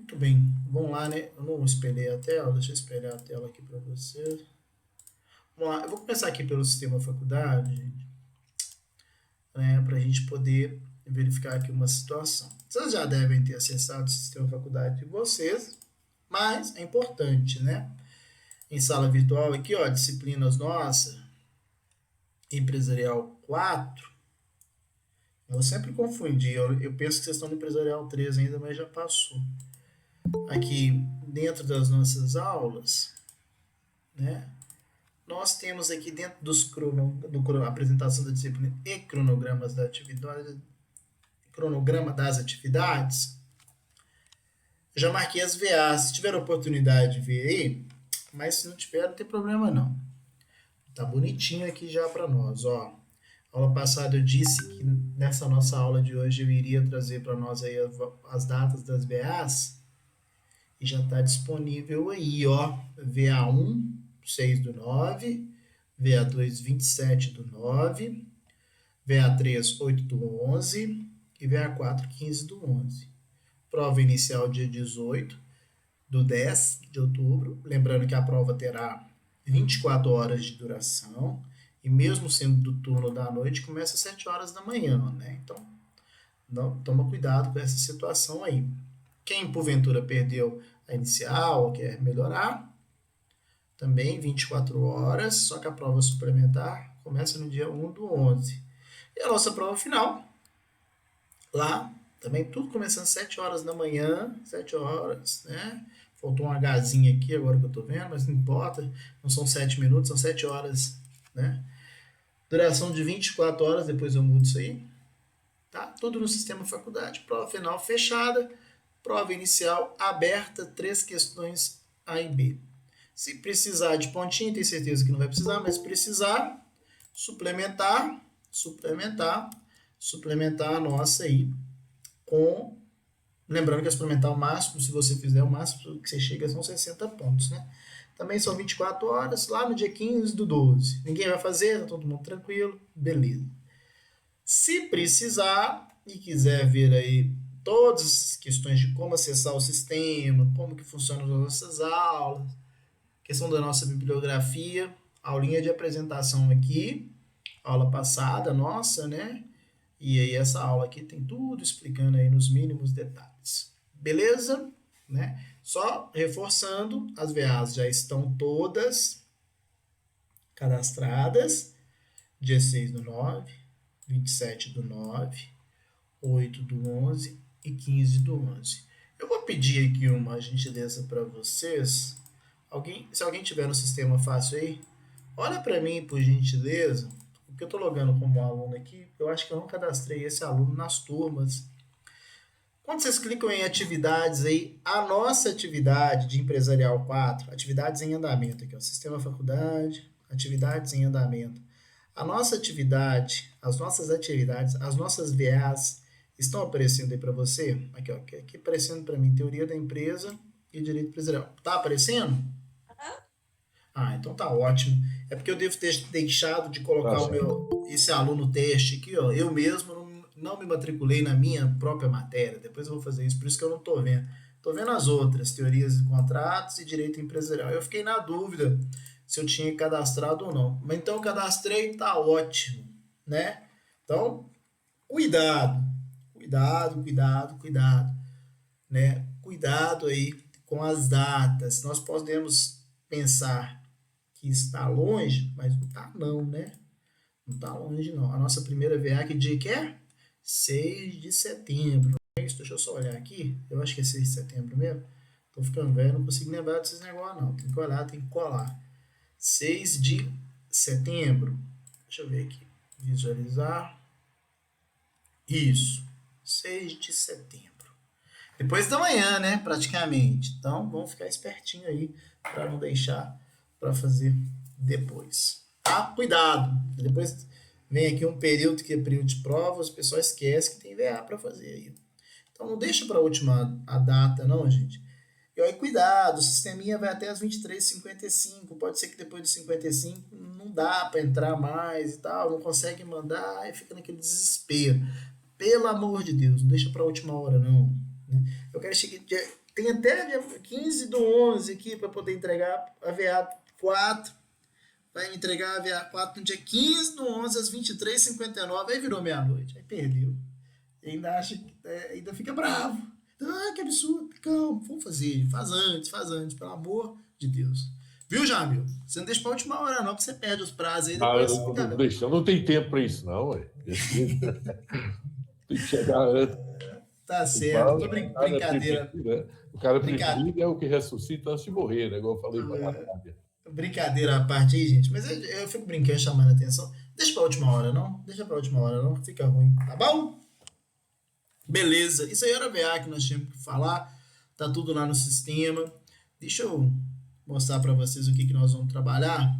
Muito bem, vamos lá, né? Eu não espelhei a tela, deixa eu espelhar a tela aqui para vocês. Vamos lá, eu vou começar aqui pelo sistema faculdade, né, para a gente poder verificar aqui uma situação. Vocês já devem ter acessado o sistema faculdade de vocês, mas é importante, né? Em sala virtual aqui, ó, disciplinas nossa, empresarial 4. Eu sempre confundi, eu penso que vocês estão no empresarial 3 ainda, mas já passou. Aqui dentro das nossas aulas, né? Nós temos aqui dentro do apresentação da disciplina e cronogramas da atividade, cronograma das atividades, já marquei as VAs. Se tiver oportunidade de ver aí, mas se não tiver, não tem problema não. Tá bonitinho aqui já para nós, ó. Aula passada eu disse que nessa nossa aula de hoje eu iria trazer para nós aí as datas das VAs e já está disponível aí, ó. VA1, 6/9, VA2, 27/9, VA3, 8/11 e VA4, 15/11. Prova inicial dia 18/10 de outubro. Lembrando que a prova terá 24 horas de duração e mesmo sendo do turno da noite, começa às 7 horas da manhã, né? Então, não, toma cuidado com essa situação aí. Quem porventura perdeu a inicial ou quer melhorar, também 24 horas, só que a prova suplementar começa no dia 1/11. E a nossa prova final, lá, também tudo começando às 7 horas da manhã, 7 horas, né? Faltou um Hzinho aqui agora que eu tô vendo, mas não importa, não são 7 minutos, são 7 horas, né? Duração de 24 horas, depois eu mudo isso aí, tá? Tudo no sistema faculdade, prova final fechada, prova inicial aberta, 3 questões A e B. Se precisar de pontinho, tenho certeza que não vai precisar, mas se precisar, suplementar, suplementar a nossa aí com. Lembrando que é suplementar o máximo, se você fizer o máximo que você chega são 60 pontos, né? Também são 24 horas, lá no dia 15/12. Ninguém vai fazer, tá todo mundo tranquilo, beleza. Se precisar e quiser ver aí todas as questões de como acessar o sistema, como que funcionam as nossas aulas, questão da nossa bibliografia, aulinha de apresentação aqui, aula passada nossa, né? E aí essa aula aqui tem tudo explicando aí nos mínimos detalhes. Beleza? Né? Só reforçando, as VAs já estão todas cadastradas. Dia 6/9, 27/9, 8/11 e 15/11. Eu vou pedir aqui uma gentileza para vocês. Se alguém tiver no sistema fácil aí, olha para mim por gentileza, porque eu estou logando como aluno aqui, eu acho que eu não cadastrei esse aluno nas turmas. Quando vocês clicam em atividades aí, a nossa atividade de empresarial 4, atividades em andamento aqui, ó, sistema faculdade, atividades em andamento. A nossa atividade, as nossas VAs estão aparecendo aí para você? Aqui, ó, aqui aparecendo para mim, teoria da empresa e direito empresarial. Tá aparecendo? Ah, então tá ótimo. É porque eu devo ter deixado de Tá colocar sim. esse aluno teste aqui, ó. Eu mesmo não me matriculei na minha própria matéria. Depois eu vou fazer isso, por isso que eu não tô vendo. Tô vendo as outras, teorias de contratos e direito empresarial. Eu fiquei na dúvida se eu tinha cadastrado ou não. Mas então eu cadastrei, tá ótimo, né? Então, cuidado, cuidado, né? Cuidado aí com as datas. Nós podemos pensar que está longe, mas não está não, né? Não está longe não. A nossa primeira VA, que dia que é? 6 de setembro. Não é isso? Deixa eu só olhar aqui. Eu acho que é 6 de setembro mesmo. Tô ficando velho, não consigo lembrar desses negócios não. Tem que olhar, tem que colar. 6 de setembro. Deixa eu ver aqui. Visualizar. Isso. 6 de setembro. Depois da manhã, né? Praticamente. Então, vamos ficar espertinho aí para não deixar para fazer depois. Tá? Cuidado. Depois vem aqui um período que é período de provas, o pessoal esquece que tem VA para fazer aí. Então, não deixa para a última a data, não, gente. E aí, cuidado, o sisteminha vai até as 23h55. Pode ser que depois dos 55 não dá para entrar mais e tal, não consegue mandar e fica naquele desespero. Pelo amor de Deus, não deixa para a última hora, não. Né? Eu quero chegar. Tem até dia 15 do 11 aqui para poder entregar a VA4. Vai me entregar a VA4 no dia 15 do 11 às 23h59. Aí virou meia-noite. Aí perdeu. E ainda acha que. Ainda fica bravo. Ah, que absurdo. Calma, vamos fazer. Faz antes, pelo amor de Deus. Viu, Jamil? Você não deixa pra última hora, não, porque você perde os prazos aí Ah, eu depois. não, Fica... não deixa, eu não tenho tempo para isso, não, ué. Tem que chegar antes. Tá O certo. Tô cara brincadeira. prefere, né? O cara Brincadeira. preferido é o que ressuscita antes de morrer, né? Igual eu falei para a Natália. Brincadeira à parte aí, gente. Mas eu fico brincando, chamando a atenção. Deixa pra última hora, não? Deixa pra última hora, não? Fica ruim. Tá bom? Beleza. Isso aí era VA que nós tínhamos que falar. Tá tudo lá no sistema. Deixa eu mostrar para vocês o que nós vamos trabalhar.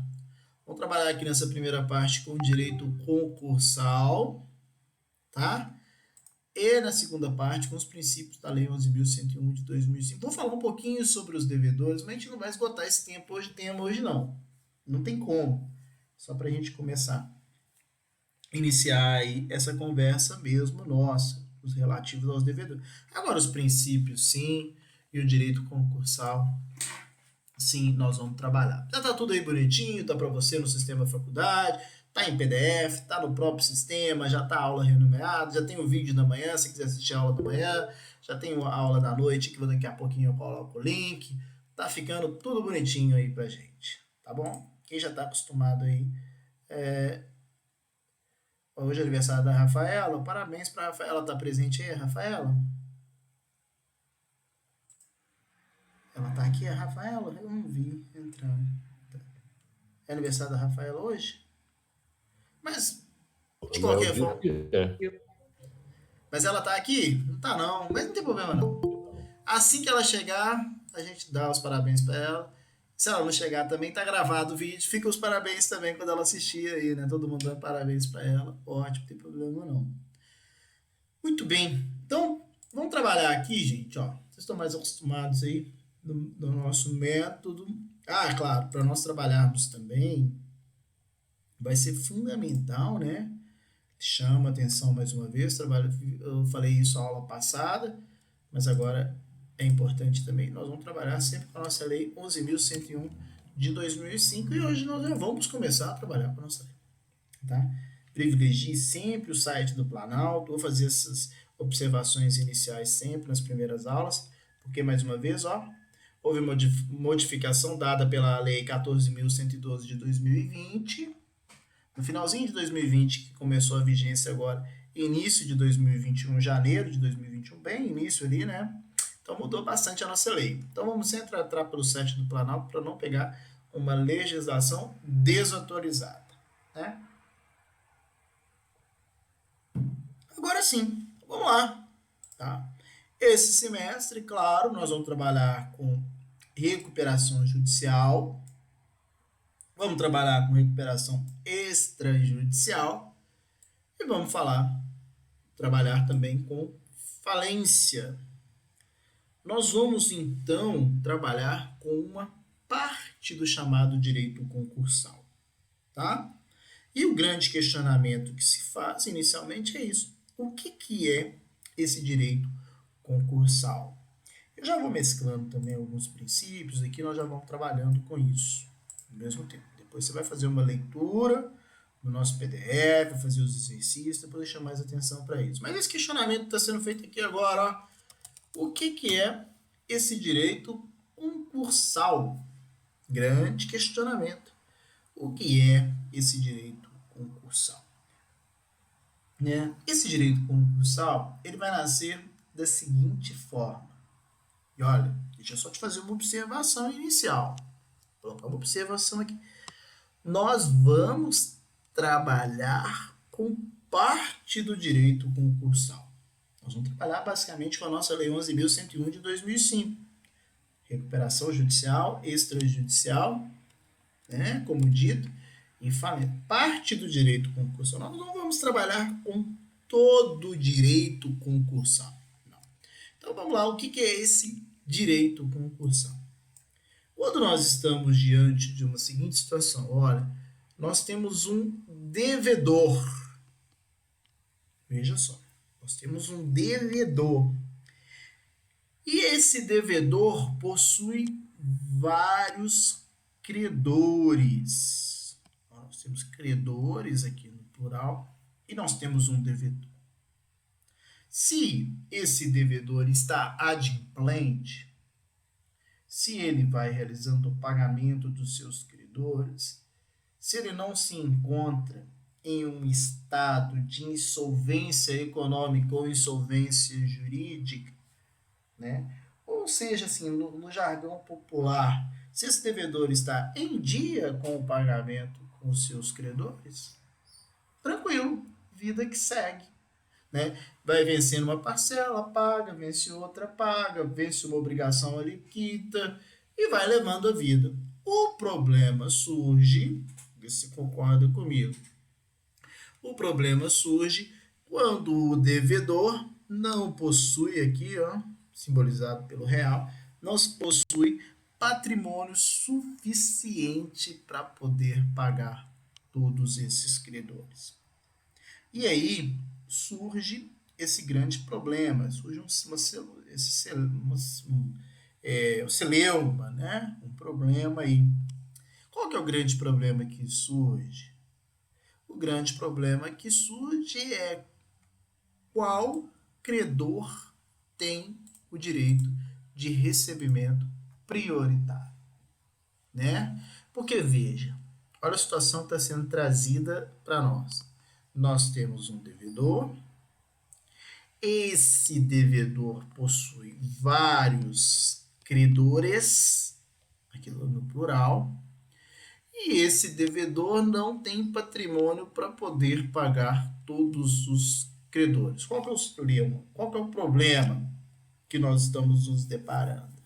Vamos trabalhar aqui nessa primeira parte com o direito concursal, tá? E na segunda parte com os princípios da Lei 11.101 de 2005. Vou falar um pouquinho sobre os devedores, mas a gente não vai esgotar esse tema hoje não. Não tem como. Só para a gente começar a iniciar aí essa conversa mesmo nossa, os relativos aos devedores. Agora os princípios sim, e o direito concursal sim, nós vamos trabalhar. Já tá tudo aí bonitinho, tá para você no sistema da faculdade, tá em PDF, tá no próprio sistema, já tá a aula renumerada, já tem o vídeo da manhã, se quiser assistir a aula da manhã, já tem a aula da noite, que daqui a pouquinho eu coloco o link. Tá ficando tudo bonitinho aí pra gente, tá bom? Quem já tá acostumado aí, hoje é aniversário da Rafaela, parabéns pra Rafaela, tá presente aí, Rafaela? Ela tá aqui, a Rafaela? Eu não vi entrando. É aniversário da Rafaela hoje? Mas, de Léo qualquer disse forma. que é. Mas ela tá aqui? Não tá não, mas não tem problema não. Assim que ela chegar, a gente dá os parabéns pra ela. Se ela não chegar também, tá gravado o vídeo. Fica os parabéns também quando ela assistir aí, né? Todo mundo dando parabéns pra ela. Ótimo, não tem problema não. Muito bem. Então, vamos trabalhar aqui, gente, ó. Vocês estão mais acostumados aí no nosso método. Ah, claro, para nós trabalharmos também, vai ser fundamental, né? Chama atenção mais uma vez, eu falei isso na aula passada, mas agora é importante também. Nós vamos trabalhar sempre com a nossa lei 11.101 de 2005 e hoje nós já vamos começar a trabalhar com a nossa lei. Tá? Privilegie sempre o site do Planalto, vou fazer essas observações iniciais sempre nas primeiras aulas, porque mais uma vez, ó, houve modificação dada pela lei 14.112 de 2020. No finalzinho de 2020, que começou a vigência agora, início de 2021, janeiro de 2021, bem início ali, né? Então mudou bastante a nossa lei. Então vamos sempre entrar pelo site do Planalto para não pegar uma legislação desatualizada, né? Agora sim, vamos lá, tá? Esse semestre, claro, nós vamos trabalhar com recuperação judicial, vamos trabalhar com recuperação extrajudicial e vamos trabalhar também com falência. Nós vamos então trabalhar com uma parte do chamado direito concursal, tá? E o grande questionamento que se faz inicialmente é isso: o que é esse direito concursal? Eu já vou mesclando também alguns princípios, aqui nós já vamos trabalhando com isso ao mesmo tempo. Depois você vai fazer uma leitura no nosso PDF, vai fazer os exercícios, depois deixa mais atenção para isso. Mas esse questionamento está sendo feito aqui agora, ó. O que é esse direito concursal? Grande questionamento. O que é esse direito concursal? Né? Esse direito concursal, ele vai nascer da seguinte forma. E olha, deixa eu só te fazer uma observação inicial. Vou colocar uma observação aqui. Nós vamos trabalhar com parte do direito concursal. Nós vamos trabalhar basicamente com a nossa Lei 11.101 de 2005. Recuperação judicial, extrajudicial, né, como dito, e falência. Parte do direito concursal. Nós não vamos trabalhar com todo o direito concursal. Não. Então vamos lá, o que é esse direito concursal? Quando nós estamos diante de uma seguinte situação, olha, nós temos um devedor. Veja só, nós temos um devedor. E esse devedor possui vários credores. Nós temos credores aqui no plural e nós temos um devedor. Se esse devedor está adimplente, se ele vai realizando o pagamento dos seus credores, se ele não se encontra em um estado de insolvência econômica ou insolvência jurídica, né? Ou seja, assim, no jargão popular, se esse devedor está em dia com o pagamento com os seus credores, tranquilo, vida que segue, né? Vai vencendo uma parcela, paga, vence outra, paga, vence uma obrigação ali, quita e vai levando a vida. O problema surge, vê se concorda comigo, o problema surge quando o devedor não possui aqui, ó, simbolizado pelo real, não possui patrimônio suficiente para poder pagar todos esses credores. E aí surge esse grande problema, surge um celeuma, né? Um problema aí. Qual que é o grande problema que surge? O grande problema que surge é qual credor tem o direito de recebimento prioritário, né? Porque veja, olha a situação que está sendo trazida para nós. Nós temos um devedor, esse devedor possui vários credores, aqui no plural, e esse devedor não tem patrimônio para poder pagar todos os credores. Qual que é o problema? Qual que é o problema que nós estamos nos deparando?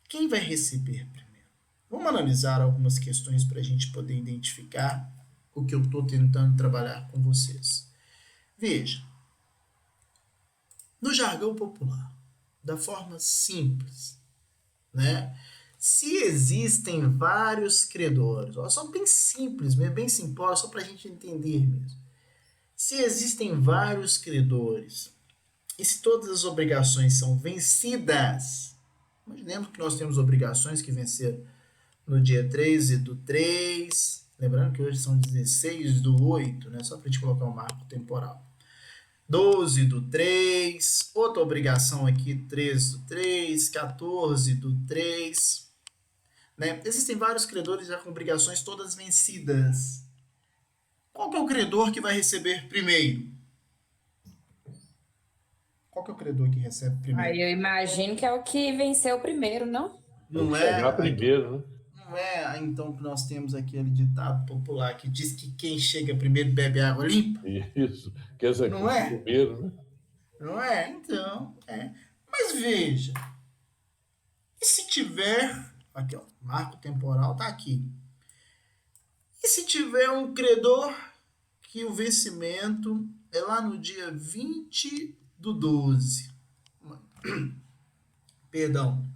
Quem vai receber primeiro? Vamos analisar algumas questões para a gente poder identificar o que eu estou tentando trabalhar com vocês. Veja, no jargão popular, da forma simples, né? Se existem vários credores, ó, só bem simples, bem simplório, só para a gente entender mesmo. Se existem vários credores e se todas as obrigações são vencidas, imaginemos que nós temos obrigações que venceram no dia 13 do 3, lembrando que hoje são 16 do 8, né? Só para a gente colocar um marco temporal. 12 do 3, outra obrigação aqui, 13 do 3, 14 do 3. Né? Existem vários credores já com obrigações todas vencidas. Qual que é o credor que vai receber primeiro? Qual que é o credor que recebe primeiro? Aí eu imagino que é o que venceu primeiro, não? Não chegar é, primeiro, né? não é então que nós temos aquele ditado popular que diz que quem chega primeiro bebe água limpa? Isso. Quer dizer, Não é? primeiro, né? Não é? Então, é. Mas veja, e se tiver, aqui ó, marco temporal tá aqui. E se tiver um credor que o vencimento é lá no dia 20 do 12? Perdão.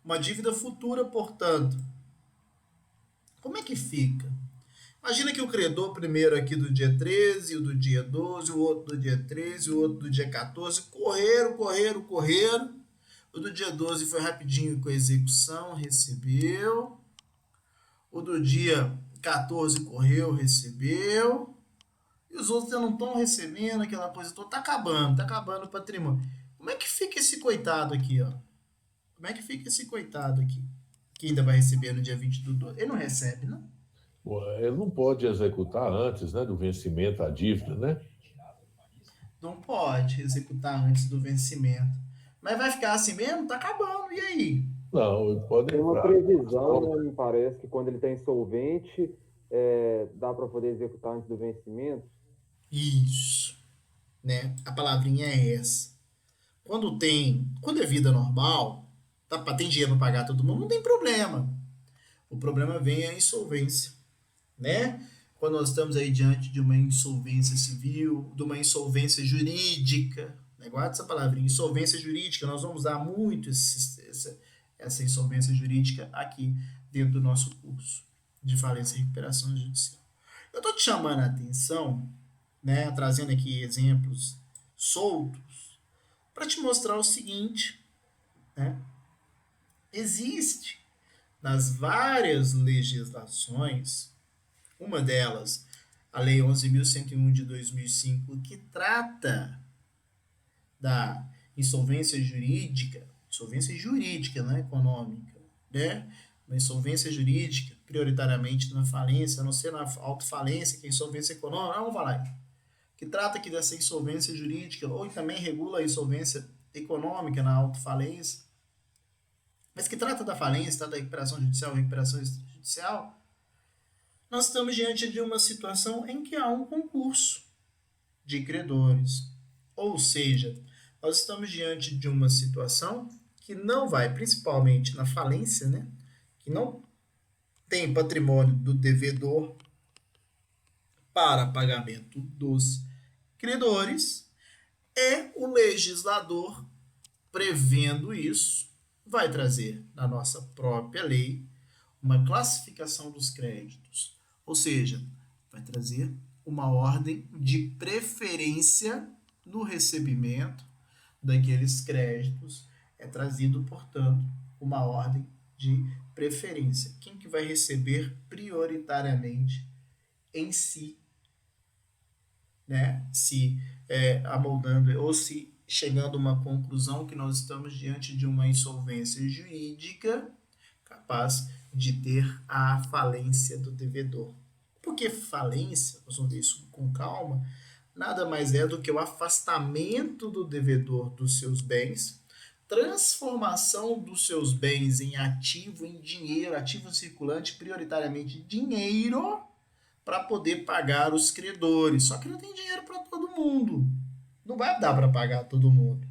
Uma dívida futura, portanto. Como é que fica? Imagina que o credor primeiro aqui do dia 13, o do dia 12, o outro do dia 13, o outro do dia 14, correram. O do dia 12 foi rapidinho com a execução, recebeu. O do dia 14 correu, recebeu. E os outros não estão recebendo aquela coisa toda. Tá acabando o patrimônio. Como é que fica esse coitado aqui, ó? Como é que fica esse coitado aqui? Que ainda vai receber no dia 20 do 12. Ele não recebe, não? Ele não pode executar antes, né, do vencimento a dívida, né? Não pode executar antes do vencimento. Mas vai ficar assim mesmo? Tá acabando. E aí? Não, ele pode Tem uma entrar. previsão, né, me parece, que quando ele está insolvente, dá para poder executar antes do vencimento. Isso. Né? A palavrinha é essa. Quando é vida normal, tem dinheiro para pagar todo mundo, não tem problema. O problema vem a insolvência, né? Quando nós estamos aí diante de uma insolvência civil, de uma insolvência jurídica, né? Guarda essa palavrinha, insolvência jurídica, nós vamos dar muito essa insolvência jurídica aqui dentro do nosso curso de falência e recuperação judicial. Eu estou te chamando a atenção, né, trazendo aqui exemplos soltos, para te mostrar o seguinte, né? Existe nas várias legislações, uma delas, a Lei 11.101 de 2005, que trata da insolvência jurídica, não econômica, né? Uma insolvência jurídica, prioritariamente na falência, a não ser na autofalência, que é insolvência econômica, vamos falar aí, que trata aqui dessa insolvência jurídica, ou também regula a insolvência econômica na autofalência, mas que trata da falência, trata da recuperação judicial, nós estamos diante de uma situação em que há um concurso de credores. Ou seja, nós estamos diante de uma situação que não vai, principalmente na falência, né? Que não tem patrimônio do devedor para pagamento dos credores, e o legislador, prevendo isso, vai trazer na nossa própria lei uma classificação dos créditos, ou seja, vai trazer uma ordem de preferência no recebimento daqueles créditos, é trazido, portanto, uma ordem de preferência. Quem que vai receber prioritariamente em si, né? Se amoldando ou se chegando a uma conclusão que nós estamos diante de uma insolvência jurídica capaz de ter a falência do devedor. Porque falência, nós vamos ver isso com calma, nada mais é do que o afastamento do devedor dos seus bens, transformação dos seus bens em ativo, em dinheiro, ativo circulante, prioritariamente dinheiro, para poder pagar os credores. Só que não tem dinheiro para todo mundo. Não vai dar para pagar todo mundo.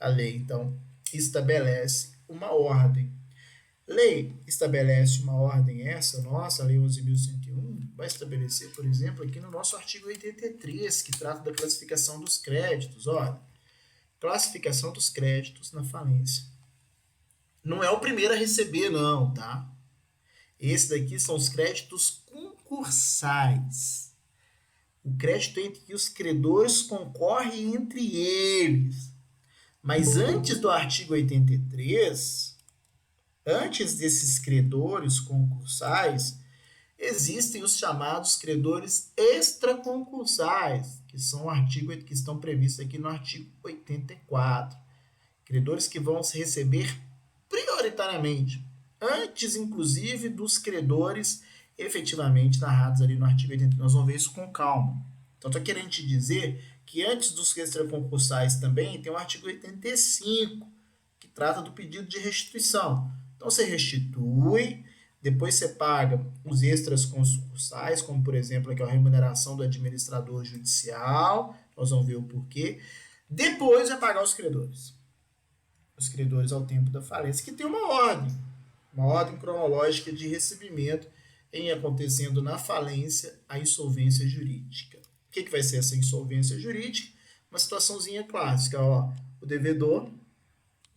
A lei, então, estabelece uma ordem. Lei estabelece uma ordem essa, nossa, a Lei 11.101, vai estabelecer, por exemplo, aqui no nosso artigo 83, que trata da classificação dos créditos. Olha, classificação dos créditos na falência. Não é o primeiro a receber, não, tá? Esse daqui são os créditos concursais. O crédito entre que os credores concorrem entre eles. Mas antes do artigo 83, antes desses credores concursais, existem os chamados credores extraconcursais, que estão previstos aqui no artigo 84. Credores que vão se receber prioritariamente, antes inclusive dos credores efetivamente narrados ali no artigo 83. Nós vamos ver isso com calma. Então, estou querendo te dizer que antes dos extraconcursais também tem o artigo 85, que trata do pedido de restituição. Então, você restitui, depois você paga os extras concursais, como, por exemplo, aqui a remuneração do administrador judicial, nós vamos ver o porquê. Depois vai pagar os credores ao tempo da falência, que tem uma ordem cronológica de recebimento em acontecendo na falência a insolvência jurídica. O que vai ser essa insolvência jurídica? Uma situaçãozinha clássica, ó, o devedor,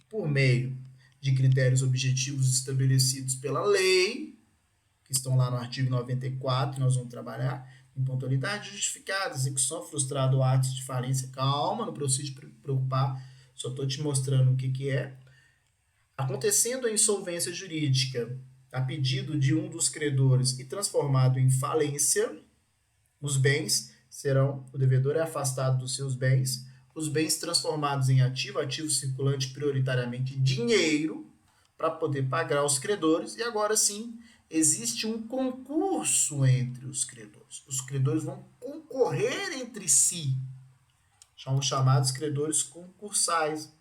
por meio de critérios objetivos estabelecidos pela lei, que estão lá no artigo 94, nós vamos trabalhar em pontualidade justificada, execução frustrada ou atos de falência. Calma, não precisa te preocupar, só estou te mostrando o que é. Acontecendo a insolvência jurídica a pedido de um dos credores e transformado em falência, os bens serão, o devedor é afastado dos seus bens, os bens transformados em ativo circulante, prioritariamente dinheiro, para poder pagar os credores, e agora sim existe um concurso entre os credores. Os credores vão concorrer entre si, são chamados credores concursais.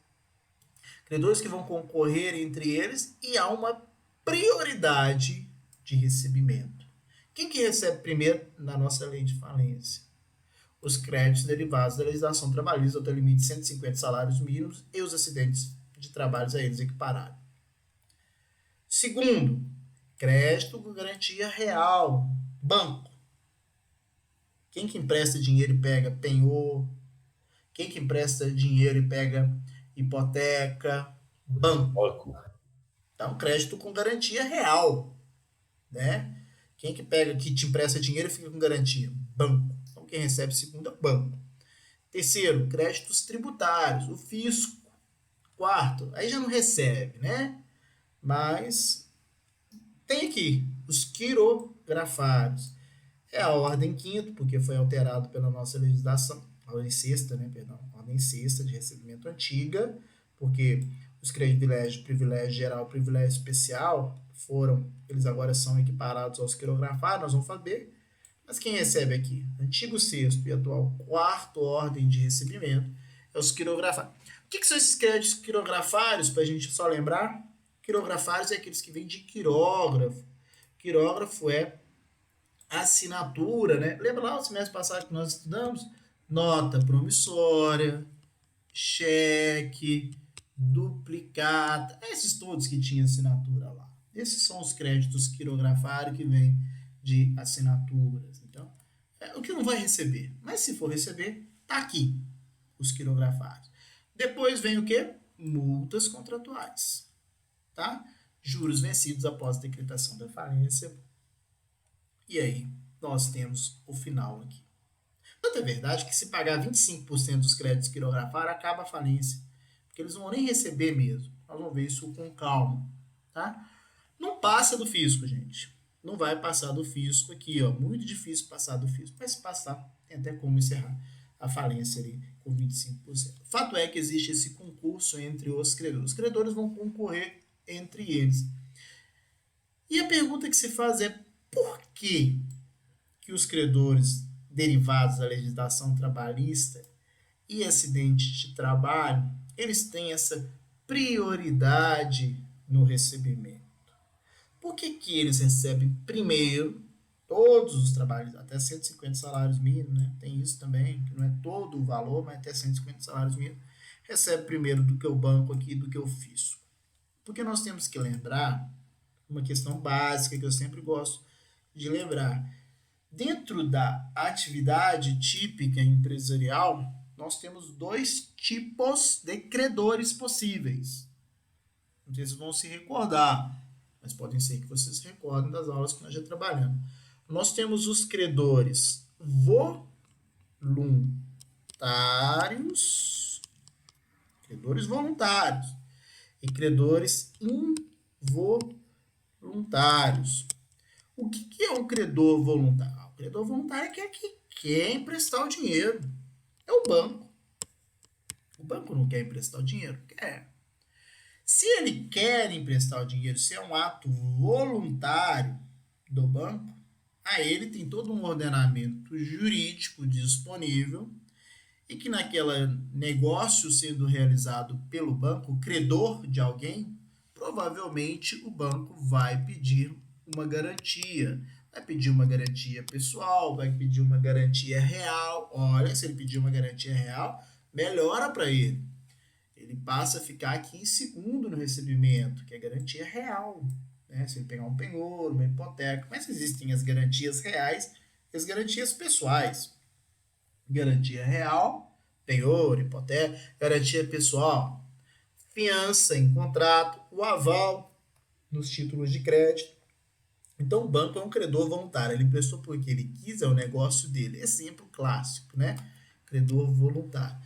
Credores que vão concorrer entre eles e há uma prioridade de recebimento. Quem que recebe primeiro na nossa lei de falência? Os créditos derivados da legislação trabalhista até o limite de 150 salários mínimos e os acidentes de trabalhos a eles equiparados. Segundo, crédito com garantia real, banco. Quem que empresta dinheiro e pega penhor? Quem que empresta dinheiro e pega hipoteca? Banco. Então, crédito com garantia real, né? Quem que te empresta dinheiro e fica com garantia? Banco. Então, quem recebe segundo é o banco. Terceiro, créditos tributários, o fisco. quarto, aí já não recebe, né? Mas tem aqui os quirografários. É a ordem quinto, porque foi alterado pela nossa legislação, a ordem sexta, né, perdão, a ordem sexta de recebimento antiga, porque os privilégio geral e privilégio especial eles agora são equiparados aos quirografados, nós vamos saber, mas quem recebe aqui, antigo sexto e atual quarto ordem de recebimento, é os quirografados. O que são esses créditos quirografários, para a gente só lembrar? Quirografários é aqueles que vêm de quirógrafo. Quirógrafo é assinatura, né? Lembra lá o semestre passado que nós estudamos? Nota promissória, cheque, duplicata, esses todos que tinham assinatura lá. Esses são os créditos quirografários que vêm de assinaturas. Então, o que não vai receber, mas se for receber, tá aqui os quirografários. Depois vem o quê? Multas contratuais, tá? Juros vencidos após a decretação da falência. E aí, nós temos o final aqui. Tanto é verdade que se pagar 25% dos créditos quirografários, acaba a falência. Porque eles não vão nem receber mesmo. Nós vamos ver isso com calma, tá? Não passa do fisco, gente. Não vai passar do fisco aqui, ó. Muito difícil passar do fisco. Mas se passar, tem até como encerrar a falência ali com 25%. Fato é que existe esse concurso entre os credores. Os credores vão concorrer entre eles. E a pergunta que se faz é por que os credores derivados da legislação trabalhista e acidente de trabalho, eles têm essa prioridade no recebimento? Por que eles recebem primeiro todos os trabalhos, até 150 salários mínimos, né? Tem isso também, que não é todo o valor, mas até 150 salários mínimos, recebe primeiro do que o banco aqui, do que o fisco. Porque nós temos que lembrar uma questão básica que eu sempre gosto de lembrar. Dentro da atividade típica empresarial, nós temos dois tipos de credores possíveis. Não sei se vão se recordar, mas podem ser que vocês se recordem das aulas que nós já trabalhamos. Nós temos os credores voluntários, e credores involuntários. O que é um credor voluntário? O credor voluntário é aquele que quer emprestar o dinheiro. É o banco. O banco não quer emprestar o dinheiro? Quer. Se ele quer emprestar o dinheiro, se é um ato voluntário do banco, aí ele tem todo um ordenamento jurídico disponível e que naquele negócio sendo realizado pelo banco, o credor de alguém, provavelmente o banco vai pedir uma garantia. Vai pedir uma garantia pessoal, vai pedir uma garantia real. Olha, se ele pedir uma garantia real, melhora para ele. Ele passa a ficar aqui em segundo no recebimento, que é garantia real. Né? Se ele pegar um penhor, uma hipoteca. Mas existem as garantias reais e as garantias pessoais. Garantia real, penhor, hipoteca, garantia pessoal, fiança em contrato, o aval nos títulos de crédito. Então, o banco é um credor voluntário. Ele emprestou porque ele quis, é o negócio dele. Exemplo clássico, né? Credor voluntário.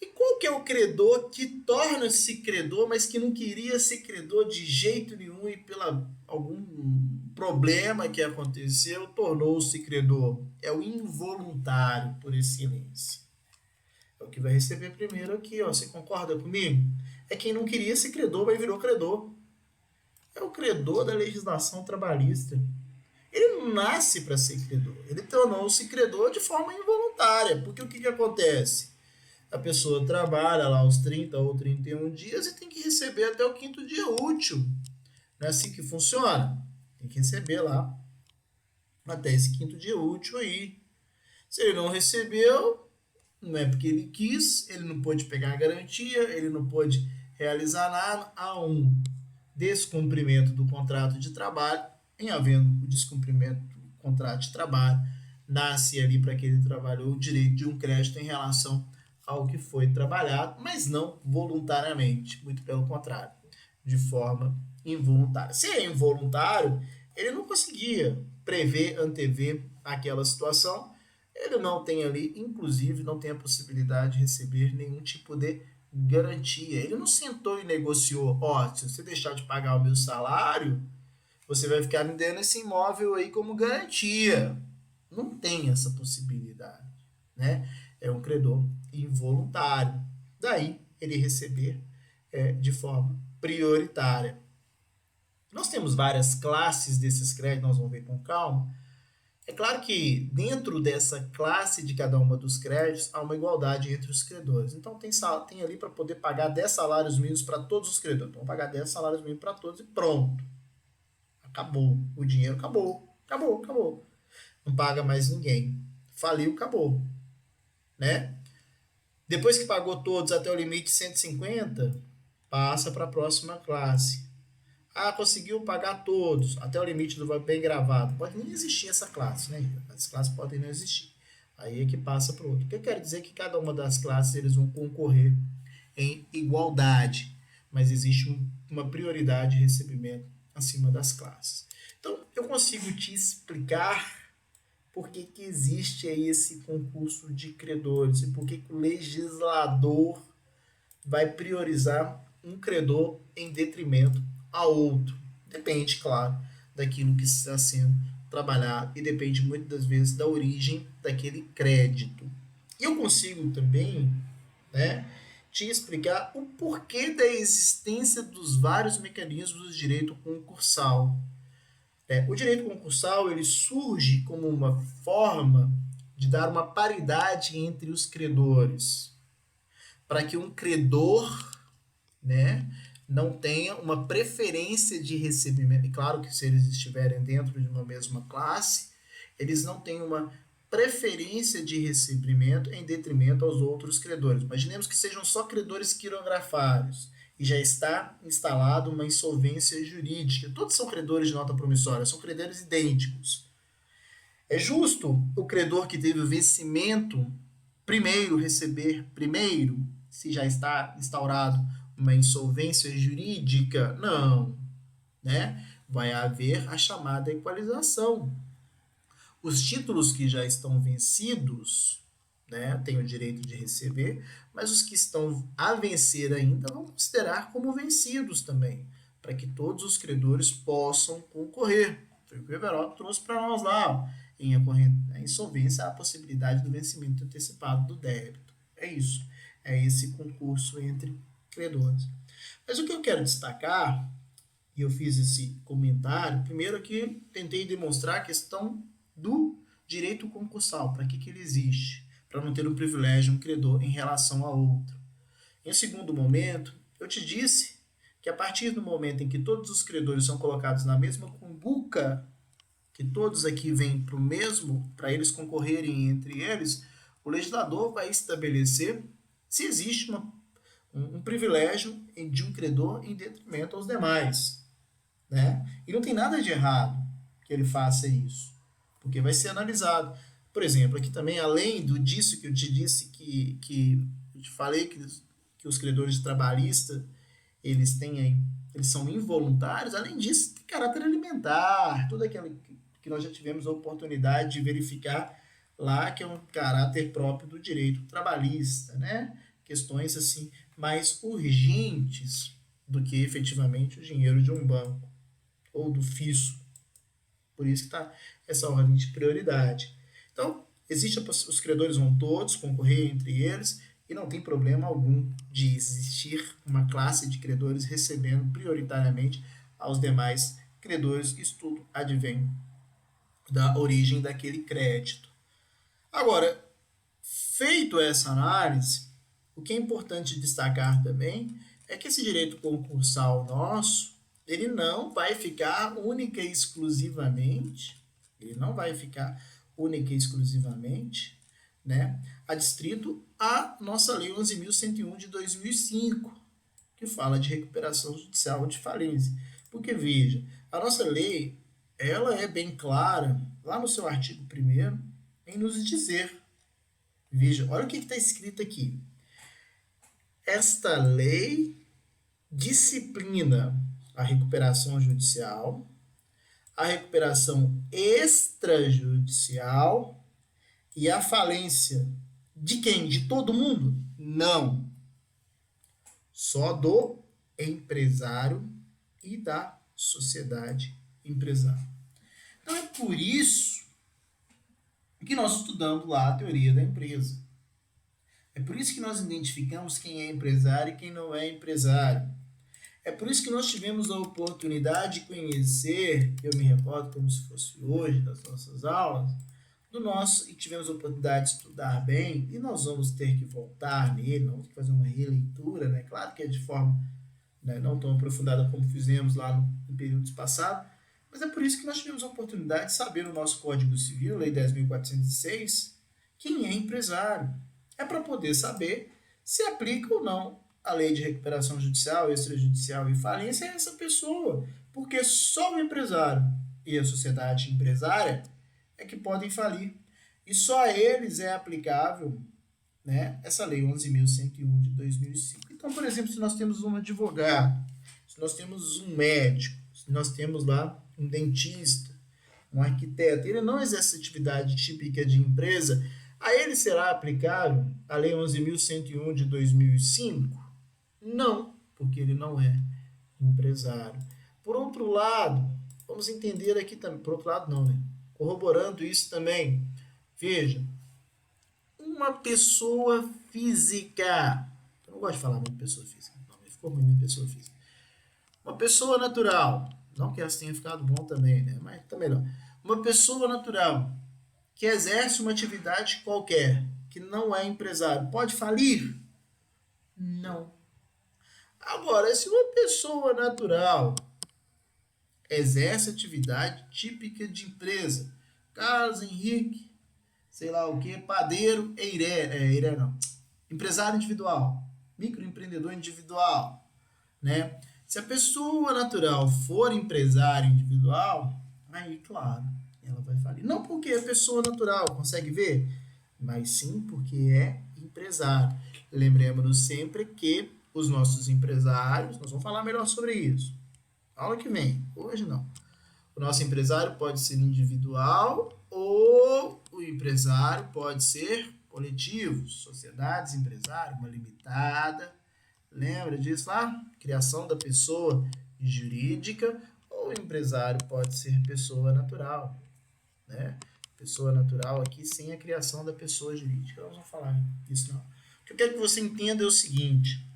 E qual que é o credor que torna-se credor, mas que não queria ser credor de jeito nenhum e pela algum problema que aconteceu, tornou-se credor? É o involuntário, por excelência. É o que vai receber primeiro aqui, ó. Você concorda comigo? É quem não queria ser credor, mas virou credor. É o credor da legislação trabalhista. Ele não nasce para ser credor. Ele tornou-se credor de forma involuntária. Porque o que acontece? A pessoa trabalha lá os 30 ou 31 dias e tem que receber até o 5º dia útil. Não é assim que funciona? Tem que receber lá até esse 5º dia útil aí. Se ele não recebeu, não é porque ele quis, ele não pôde pegar a garantia, ele não pôde realizar nada. Há um descumprimento do contrato de trabalho. Em havendo o descumprimento do contrato de trabalho, nasce ali para aquele trabalhador o direito de um crédito em relação ao que foi trabalhado, mas não voluntariamente, muito pelo contrário, de forma involuntária. Se é involuntário, ele não conseguia prever, antever aquela situação, ele não tem ali, inclusive, não tem a possibilidade de receber nenhum tipo de garantia. Ele não sentou e negociou, ó, se você deixar de pagar o meu salário, você vai ficar me dando esse imóvel aí como garantia. Não tem essa possibilidade, né? É um credor involuntário. Daí ele receber de forma prioritária. Nós temos várias classes desses créditos, nós vamos ver com calma. É claro que dentro dessa classe de cada uma dos créditos há uma igualdade entre os credores. Então tem ali para poder pagar 10 salários mínimos para todos os credores. Então, pagar 10 salários mínimos para todos e pronto. Acabou. O dinheiro acabou. Acabou. Não paga mais ninguém. Faliu, acabou. Né? Depois que pagou todos até o limite de 150, passa para a próxima classe. Ah, conseguiu pagar todos, até o limite do bem gravado. Pode nem existir essa classe, né? As classes podem não existir. Aí é que passa para o outro. O que eu quero dizer é que cada uma das classes eles vão concorrer em igualdade, mas existe uma prioridade de recebimento acima das classes. Então, eu consigo te explicar por que existe aí esse concurso de credores e por que o legislador vai priorizar um credor em detrimento a outro. Depende, claro, daquilo que está sendo trabalhado e depende muitas das vezes da origem daquele crédito. E eu consigo também, né, te explicar o porquê da existência dos vários mecanismos do direito concursal. O direito concursal ele surge como uma forma de dar uma paridade entre os credores, para que um credor, né, não tenha uma preferência de recebimento. E claro que se eles estiverem dentro de uma mesma classe, eles não têm uma preferência de recebimento em detrimento aos outros credores. Imaginemos que sejam só credores quirografários e já está instalada uma insolvência jurídica. Todos são credores de nota promissória, são credores idênticos. É justo o credor que teve o vencimento primeiro receber primeiro, se já está instaurado uma insolvência jurídica? Não, né? Vai haver a chamada equalização. Os títulos que já estão vencidos, né, têm o direito de receber, mas os que estão a vencer ainda vão considerar como vencidos também, para que todos os credores possam concorrer. Foi o que o Everaldo trouxe para nós lá. Em insolvência, há a possibilidade do vencimento antecipado do débito. É isso. É esse concurso entre credores. Mas o que eu quero destacar, e eu fiz esse comentário, primeiro aqui tentei demonstrar a questão do direito concursal, para que ele existe, para não ter um privilégio um credor em relação a outro. Em segundo momento, eu te disse que a partir do momento em que todos os credores são colocados na mesma cumbuca, que todos aqui vêm para o mesmo, para eles concorrerem entre eles, o legislador vai estabelecer se existe um privilégio de um credor em detrimento aos demais, né? E não tem nada de errado que ele faça isso, porque vai ser analisado. Por exemplo, aqui também, além disso que eu te disse, que eu te falei que os credores trabalhistas, eles são involuntários, além disso, tem caráter alimentar, tudo aquilo que nós já tivemos a oportunidade de verificar lá, que é um caráter próprio do direito trabalhista, né? Questões assim mais urgentes do que efetivamente o dinheiro de um banco ou do fisco. Por isso que está essa ordem de prioridade. Então, os credores vão todos concorrer entre eles e não tem problema algum de existir uma classe de credores recebendo prioritariamente aos demais credores. Isso tudo advém da origem daquele crédito. Agora, feito essa análise, o que é importante destacar também é que esse direito concursal nosso, ele não vai ficar única e exclusivamente, né, adstrito à nossa Lei 11.101 de 2005, que fala de recuperação judicial de falência. Porque, veja, a nossa lei, ela é bem clara, lá no seu artigo 1º, em nos dizer, veja, olha o que está escrito aqui. Esta lei disciplina a recuperação judicial, a recuperação extrajudicial e a falência de quem? De todo mundo? Não. só do empresário e da sociedade empresária. Então é por isso que nós estudamos lá a teoria da empresa. É por isso que nós identificamos quem é empresário e quem não é empresário. É por isso que nós tivemos a oportunidade de conhecer, eu me recordo como se fosse hoje, das nossas aulas, e tivemos a oportunidade de estudar bem, e nós vamos ter que voltar nele, nós vamos ter que fazer uma releitura, né? Claro que é de forma, né, não tão aprofundada como fizemos lá em períodos passados, mas é por isso que nós tivemos a oportunidade de saber no nosso Código Civil, Lei 10.406, quem é empresário. É para poder saber se aplica ou não a lei de recuperação judicial, extrajudicial e falência a essa pessoa. Porque só o empresário e a sociedade empresária é que podem falir. E só a eles é aplicável, né, essa lei 11.101 de 2005. Então, por exemplo, se nós temos um advogado, se nós temos um médico, se nós temos lá um dentista, um arquiteto, ele não exerce atividade típica de empresa, a ele será aplicável a Lei 11.101 de 2005? Não, porque ele não é empresário. Por outro lado, vamos entender aqui também, por outro lado não, né? Corroborando isso também, veja, uma pessoa física, eu não gosto de falar muito pessoa física, não, ficou ruim pessoa física. Uma pessoa natural, não que essa tenha ficado bom também, né? Mas também não. Uma pessoa natural que exerce uma atividade qualquer, que não é empresário, pode falir? Não. Agora, se uma pessoa natural exerce atividade típica de empresa, Carlos Henrique, sei lá o que, padeiro, Eiré não, empresário individual, microempreendedor individual, né? Se a pessoa natural for empresário individual, aí, claro, ela vai falir. Não porque é pessoa natural, consegue ver? Mas sim porque é empresário. Lembremos sempre que os nossos empresários, nós vamos falar melhor sobre isso. Aula que vem, hoje não. O nosso empresário pode ser individual ou o empresário pode ser coletivo, sociedades empresárias, uma limitada. Lembra disso lá? Criação da pessoa jurídica, ou o empresário pode ser pessoa natural, né? Pessoa natural aqui sem a criação da pessoa jurídica. Nós vamos falar disso não. O que eu quero que você entenda é o seguinte: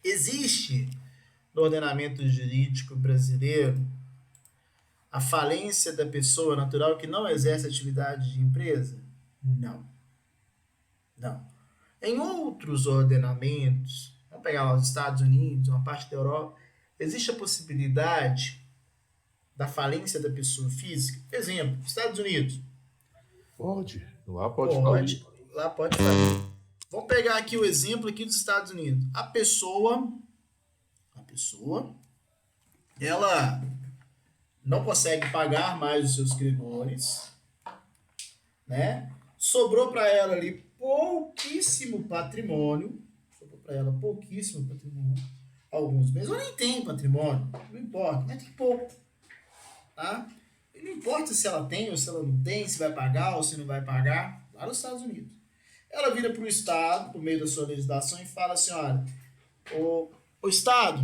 existe no ordenamento jurídico brasileiro a falência da pessoa natural que não exerce atividade de empresa? Não. Não. Em outros ordenamentos, vamos pegar lá os Estados Unidos, uma parte da Europa, existe a possibilidade da falência da pessoa física? Exemplo, Estados Unidos. Pode. Lá pode falir. Lá pode falir. Vamos pegar aqui o exemplo aqui dos Estados Unidos. A pessoa, ela não consegue pagar mais os seus credores, né? Sobrou para ela ali pouquíssimo patrimônio, alguns meses, ou nem tem patrimônio, não importa, mas tem pouco, tá? E não importa se ela tem ou se ela não tem, se vai pagar ou se não vai pagar, lá nos Estados Unidos. Ela vira para o Estado, por meio da sua legislação, e fala assim, olha, o Estado,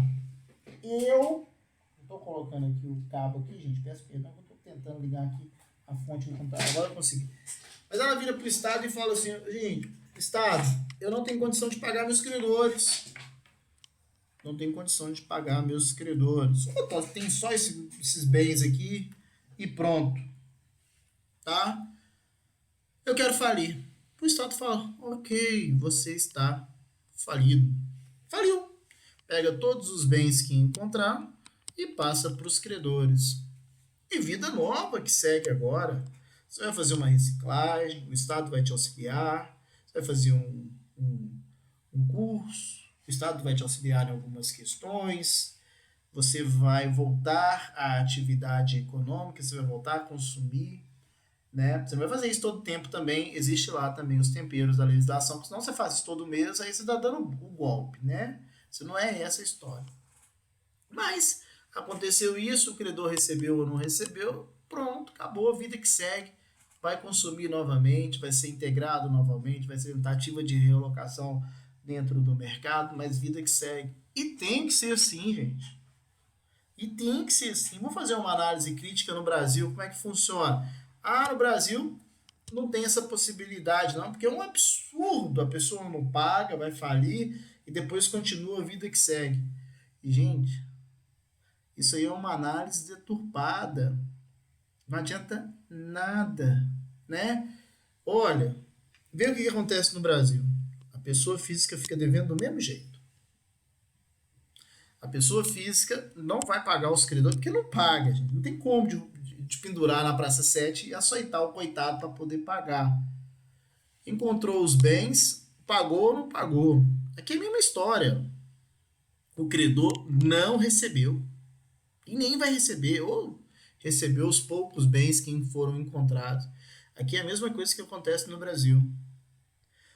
eu estou colocando aqui o cabo aqui, gente, peço perdão, eu estou tentando ligar aqui a fonte do computador, agora eu consegui. Mas ela vira para o Estado e fala assim, gente, Estado, eu não tenho condição de pagar meus credores. Não tenho condição de pagar meus credores. Tem só esses bens aqui e pronto. Tá? Eu quero falir. O Estado fala, ok, você está falido. Faliu. Pega todos os bens que encontrar e passa para os credores. E vida nova que segue agora. Você vai fazer uma reciclagem, o Estado vai te auxiliar, você vai fazer um curso, o Estado vai te auxiliar em algumas questões, você vai voltar à atividade econômica, você vai voltar a consumir, né? Você não vai fazer isso todo tempo também, existe lá também os temperos da legislação, porque senão você faz isso todo mês, aí você está dando o golpe, né? Isso não é essa a história. Mas aconteceu isso, o credor recebeu ou não recebeu, pronto, acabou, a vida que segue, vai consumir novamente, vai ser integrado novamente, vai ser tentativa de realocação dentro do mercado, mas vida que segue. E tem que ser assim, gente. E tem que ser assim. Vamos fazer uma análise crítica no Brasil, como é que funciona? Ah, no Brasil não tem essa possibilidade, não, porque é um absurdo. A pessoa não paga, vai falir e depois continua a vida que segue. E, gente, isso aí é uma análise deturpada. Não adianta nada, né? Olha, vê o que acontece no Brasil. A pessoa física fica devendo do mesmo jeito. A pessoa física não vai pagar os credores, porque não paga, gente. Não tem como de pendurar na Praça 7 e açoitar o coitado para poder pagar. Encontrou os bens, pagou ou não pagou. Aqui é a mesma história. O credor não recebeu. E nem vai receber, ou recebeu os poucos bens que foram encontrados. Aqui é a mesma coisa que acontece no Brasil.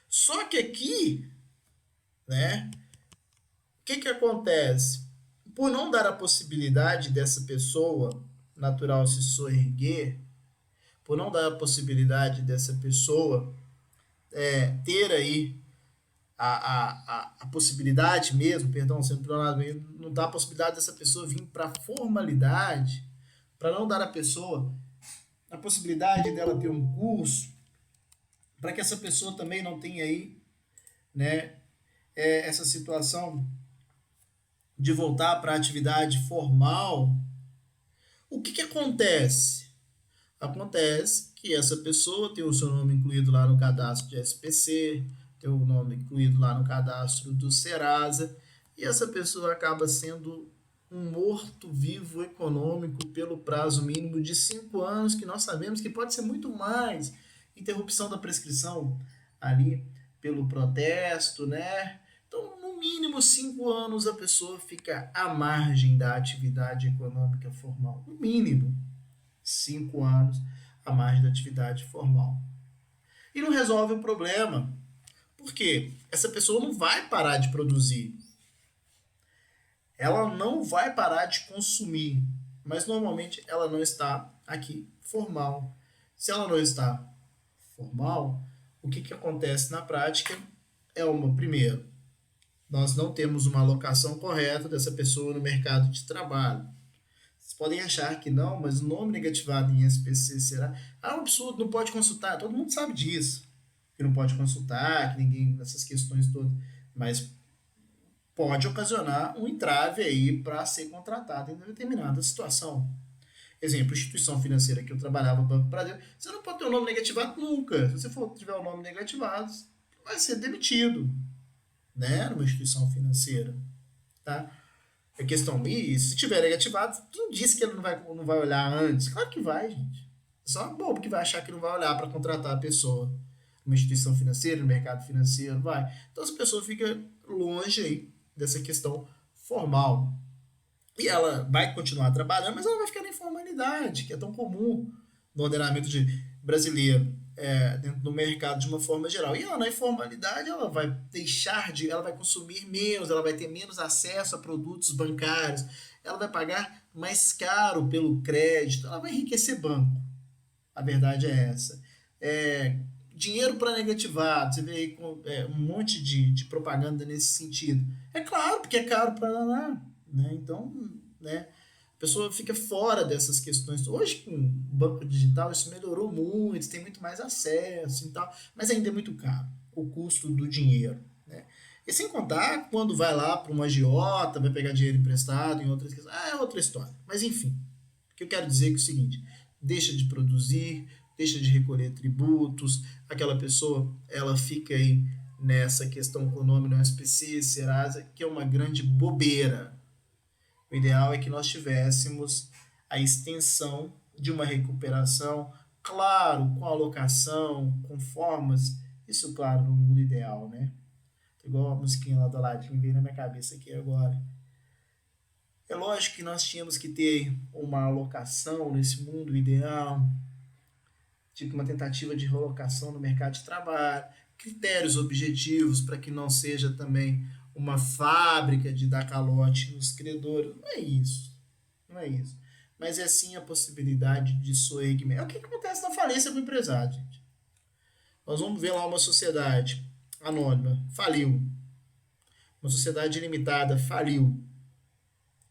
Só que aqui, né, o que acontece? Por não dar a possibilidade dessa pessoa natural se soerguer, por não dar a possibilidade dessa pessoa ter aí a possibilidade mesmo, perdão, sendo pronado, não dá a possibilidade dessa pessoa vir para a formalidade, para não dar à pessoa a possibilidade dela ter um curso, para que essa pessoa também não tenha aí, né, essa situação de voltar para a atividade formal. O que acontece? Acontece que essa pessoa tem o seu nome incluído lá no cadastro de SPC, tem o nome incluído lá no cadastro do Serasa, e essa pessoa acaba sendo um morto-vivo econômico pelo prazo mínimo de 5 anos, que nós sabemos que pode ser muito mais. Interrupção da prescrição ali pelo protesto, né? Então, no mínimo 5 anos a pessoa fica à margem da atividade econômica formal. No mínimo 5 anos à margem da atividade formal. E não resolve o problema. Por quê? Essa pessoa não vai parar de produzir. Ela não vai parar de consumir. Mas normalmente ela não está aqui formal. Se ela não está formal, o que acontece na prática é primeiro, nós não temos uma alocação correta dessa pessoa no mercado de trabalho. Vocês podem achar que não, mas o nome negativado em SPC será... Ah, é um absurdo, não pode consultar. Todo mundo sabe disso. Que não pode consultar, que ninguém... Essas questões todas. Mas pode ocasionar um entrave aí para ser contratado em determinada situação. Exemplo, instituição financeira que eu trabalhava, Banco Brasil, você não pode ter o nome negativado nunca. Se você tiver o nome negativado, vai ser demitido, né, numa instituição financeira, tá? A questão, e se tiver negativado, quem disse que ele não vai olhar antes? Claro que vai, gente. Só bobo que vai achar que não vai olhar para contratar a pessoa. Numa instituição financeira, no mercado financeiro, vai. Então essa pessoa fica longe aí dessa questão formal. E ela vai continuar trabalhando, mas ela vai ficar na informalidade, que é tão comum no ordenamento brasileiro, dentro do mercado de uma forma geral. E ela, na informalidade, ela vai ela vai consumir menos, ela vai ter menos acesso a produtos bancários, ela vai pagar mais caro pelo crédito, ela vai enriquecer banco. A verdade é essa. Dinheiro para negativado, você vê aí um monte de propaganda nesse sentido. É claro, porque é caro para lá. Né? Então, né, a pessoa fica fora dessas questões. Hoje, com o banco digital, isso melhorou muito, tem muito mais acesso e tal, mas ainda é muito caro o custo do dinheiro. Né? E sem contar quando vai lá para uma agiota, vai pegar dinheiro emprestado em outras questões. É outra história. Mas enfim, o que eu quero dizer é, o seguinte: deixa de produzir, deixa de recolher tributos, aquela pessoa ela fica aí nessa questão com o nome no SPC, Serasa, que é uma grande bobeira. O ideal é que nós tivéssemos a extensão de uma recuperação, claro, com alocação, com formas, isso, claro, no mundo ideal, né? Igual a musiquinha lá do ladinho veio na minha cabeça aqui agora. É lógico que nós tínhamos que ter uma alocação nesse mundo ideal, tipo uma tentativa de realocação no mercado de trabalho, critérios objetivos para que não seja também uma fábrica de dar calote nos credores. Não é isso. Não é isso. Mas é sim a possibilidade de soerguimento. É o que acontece na falência do empresário, gente. Nós vamos ver lá uma sociedade anônima, faliu. uma sociedade limitada faliu,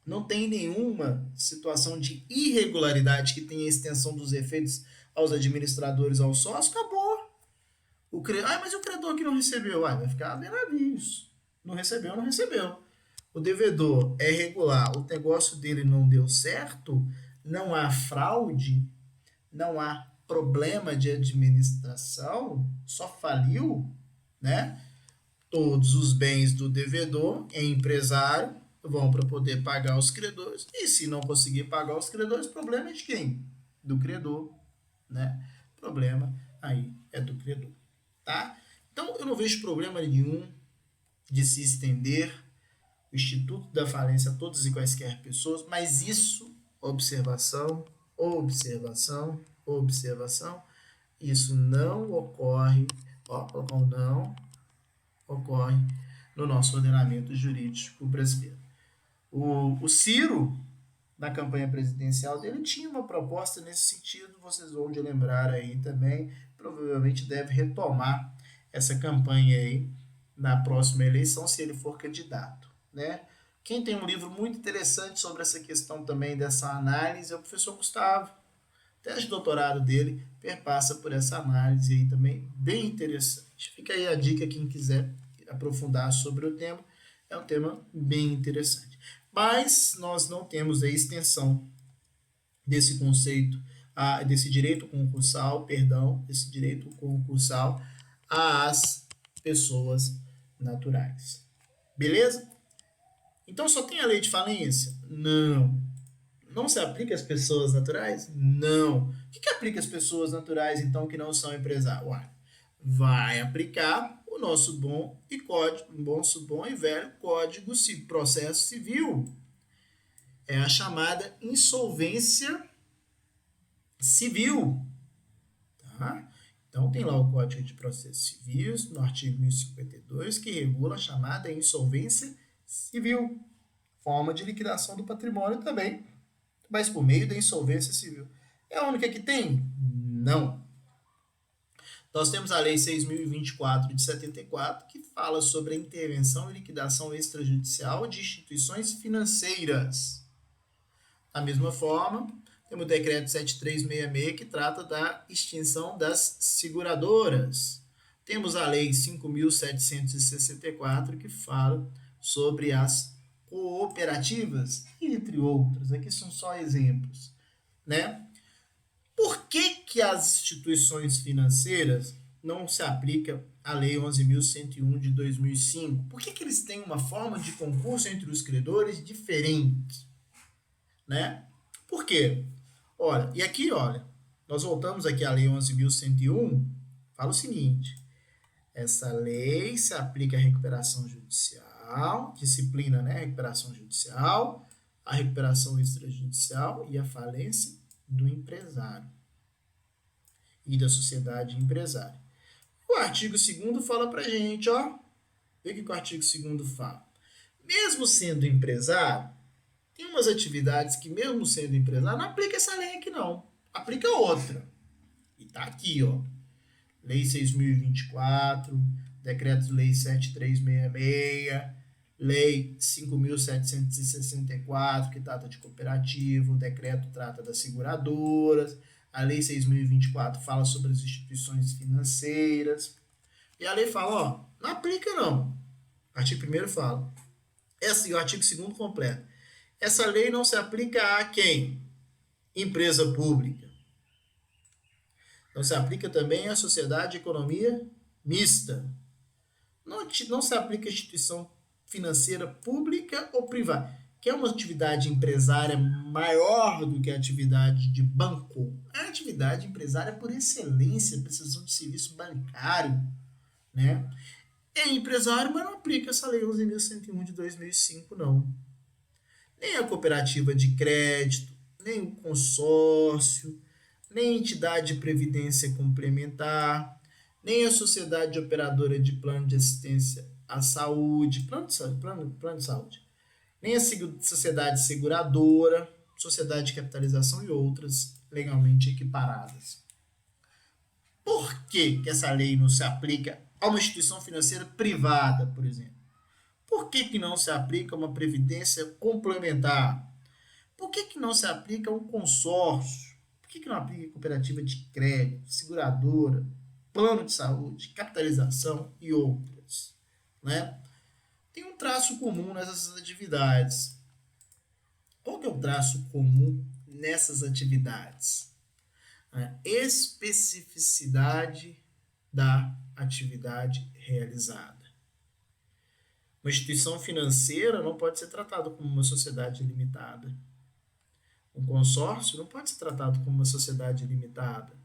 não tem nenhuma situação de irregularidade que tenha extensão dos efeitos aos administradores, aos sócios, acabou. Mas o credor que não recebeu, vai ficar vendo aviso. Não recebeu, não recebeu. O devedor é regular, o negócio dele não deu certo, não há fraude, não há problema de administração, só faliu, né? Todos os bens do devedor em empresário vão para poder pagar os credores, e se não conseguir pagar os credores, problema é de quem? Do credor, né? Problema aí é do credor, tá? Então eu não vejo problema nenhum de se estender o Instituto da Falência a todas e quaisquer pessoas, mas isso, observação, observação, observação, isso não ocorre, não ocorre no nosso ordenamento jurídico brasileiro. O Ciro, na campanha presidencial dele, tinha uma proposta nesse sentido, vocês vão de lembrar aí também, provavelmente deve retomar essa campanha aí na próxima eleição, se ele for candidato, né? Quem tem um livro muito interessante sobre essa questão também, dessa análise, é o professor Gustavo. A tese de doutorado dele perpassa por essa análise aí também, bem interessante. Fica aí a dica, quem quiser aprofundar sobre o tema, é um tema bem interessante. Mas nós não temos a extensão desse conceito, desse direito concursal, às pessoas naturais. Beleza? Então só tem a lei de falência? Não. Não se aplica às pessoas naturais? Não. O que aplica às pessoas naturais, então, que não são empresários? Vai aplicar o nosso bom e velho Código Processo Civil. É a chamada insolvência civil. Tá? Então, tem lá o Código de Processo Civil, no artigo 1052, que regula a chamada insolvência civil. Forma de liquidação do patrimônio também, mas por meio da insolvência civil. É a única que tem? Não. Nós temos a Lei 6.024 de 74, que fala sobre a intervenção e liquidação extrajudicial de instituições financeiras. Da mesma forma, temos o Decreto 7366, que trata da extinção das seguradoras. Temos a Lei 5.764, que fala sobre as cooperativas, entre outras. Aqui são só exemplos, né? Por que as instituições financeiras não se aplica a Lei 11.101 de 2005? Por que eles têm uma forma de concurso entre os credores diferente, né? Por quê? Olha, nós voltamos aqui à Lei 11.101, fala o seguinte: essa lei se aplica à recuperação judicial, disciplina, né? Recuperação judicial, a recuperação extrajudicial e a falência do empresário e da sociedade empresária. O artigo 2º fala pra gente, ó, vê o que o artigo 2º fala. Mesmo sendo empresário, tem umas atividades que, mesmo sendo empresário, não aplica essa lei aqui não, aplica outra. E tá aqui, ó, Lei 6.024, Decreto-Lei 7366, Lei 5.764, que trata de cooperativo, o decreto trata das seguradoras, a Lei 6.024 fala sobre as instituições financeiras, e a lei fala, ó, não aplica não. O artigo 1º fala, o artigo 2º completa. Essa lei não se aplica a quem? Empresa pública. Não se aplica também à sociedade de economia mista. Não se aplica à instituição financeira pública ou privada. Quer uma atividade empresária maior do que a atividade de banco? É a atividade empresária por excelência, prestação de serviço bancário, né? É empresário, mas não aplica essa lei 11.101 de 2005, não. Nem a cooperativa de crédito, nem o consórcio, nem a entidade de previdência complementar, nem a sociedade operadora de plano de assistência à saúde, plano de saúde, nem a sociedade seguradora, sociedade de capitalização e outras legalmente equiparadas. Por que essa lei não se aplica a uma instituição financeira privada, por exemplo? Por que que não se aplica uma previdência complementar? Por que que não se aplica um consórcio? Por que que não aplica cooperativa de crédito, seguradora, plano de saúde, capitalização e outras, né? Tem um traço comum nessas atividades. Qual que é o traço comum nessas atividades? A especificidade da atividade realizada. Uma instituição financeira não pode ser tratada como uma sociedade limitada. Um consórcio não pode ser tratado como uma sociedade limitada.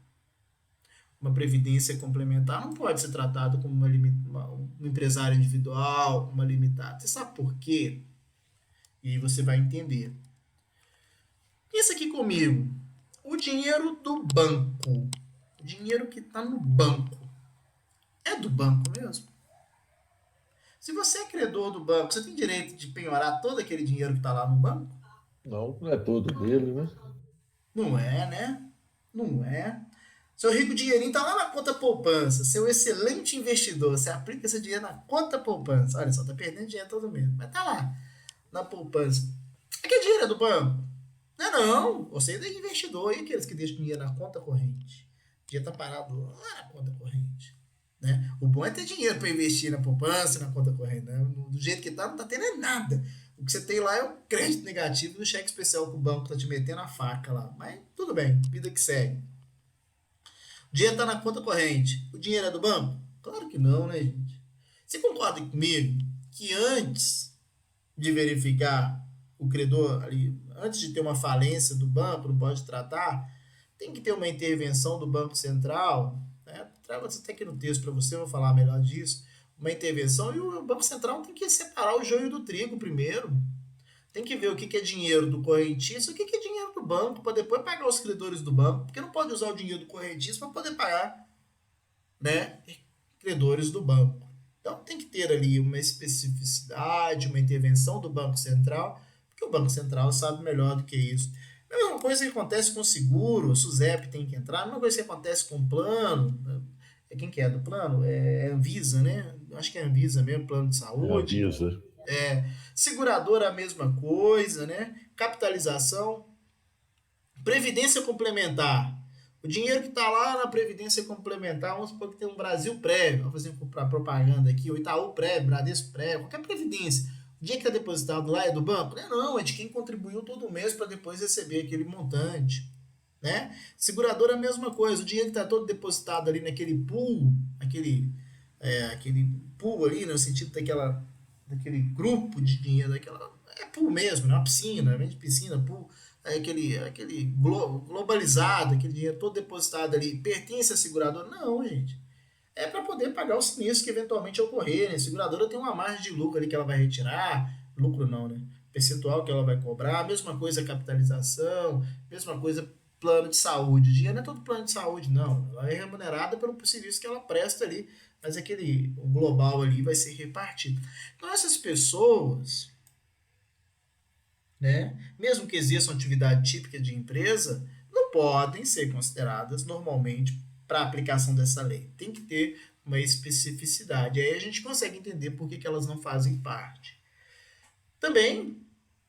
Uma previdência complementar não pode ser tratado como um empresário individual, uma limitada. Você sabe por quê? E aí você vai entender. Pensa aqui comigo. O dinheiro do banco, o dinheiro que está no banco, é do banco mesmo? Se você é credor do banco, você tem direito de penhorar todo aquele dinheiro que está lá no banco? Não é todo dele, né? Não é, né? Não é. Seu rico dinheirinho está lá na conta poupança. Seu excelente investidor, você aplica esse dinheiro na conta poupança. Olha só, está perdendo dinheiro todo mês, mas está lá na poupança. Aquele dinheiro é do banco? Não, não. Você é investidor. E aqueles que deixam dinheiro na conta corrente? O dinheiro está parado lá na conta corrente. Né? O bom é ter dinheiro para investir na poupança, na conta corrente. Né? Do jeito que está, não está tendo nada. O que você tem lá é o crédito negativo e o cheque especial que o banco está te metendo a faca lá. Mas tudo bem, vida que segue. O dinheiro está na conta corrente. O dinheiro é do banco? Claro que não, né, gente? Você concorda comigo que antes de verificar o credor ali, antes de ter uma falência do banco, não pode tratar, tem que ter uma intervenção do Banco Central, né? Trago até aqui no texto para você, vou falar melhor disso, uma intervenção, e o Banco Central tem que separar o joio do trigo primeiro. Tem que ver o que é dinheiro do correntista e o que é dinheiro do banco, para depois pagar os credores do banco, porque não pode usar o dinheiro do correntista para poder pagar, né, credores do banco. Então tem que ter ali uma especificidade, uma intervenção do Banco Central, porque o Banco Central sabe melhor do que isso. A mesma coisa que acontece com o seguro, o SUSEP tem que entrar, a mesma coisa que acontece com o plano, né? É quem que é do plano? É Anvisa, né? Acho que é Anvisa mesmo, plano de saúde. Avisa. Seguradora a mesma coisa, né? Capitalização, previdência complementar. O dinheiro que está lá na previdência complementar, vamos supor que tem um Brasil Prévio, vamos fazer propaganda aqui, o Itaú Prévio, Bradesco Prévio, qualquer previdência. O dinheiro que está depositado lá é do banco? Não, é de quem contribuiu todo mês para depois receber aquele montante. Né? Seguradora é a mesma coisa, o dinheiro que está todo depositado ali naquele pool, aquele pool ali, no sentido daquele grupo de dinheiro, é pool mesmo, né? Uma piscina, vem de piscina, pool, aquele globalizado, aquele dinheiro todo depositado ali, pertence à seguradora? Não, gente. É para poder pagar os sinistros que eventualmente ocorrerem. A seguradora tem uma margem de lucro ali que ela vai retirar, lucro não, né? Percentual que ela vai cobrar, mesma coisa a capitalização, mesma coisa plano de saúde. O dinheiro não é todo plano de saúde, não. Ela é remunerada pelo serviço que ela presta ali, mas o global ali vai ser repartido. Então essas pessoas, né, mesmo que exerçam atividade típica de empresa, não podem ser consideradas normalmente para a aplicação dessa lei. Tem que ter uma especificidade. Aí a gente consegue entender por que elas não fazem parte. Também,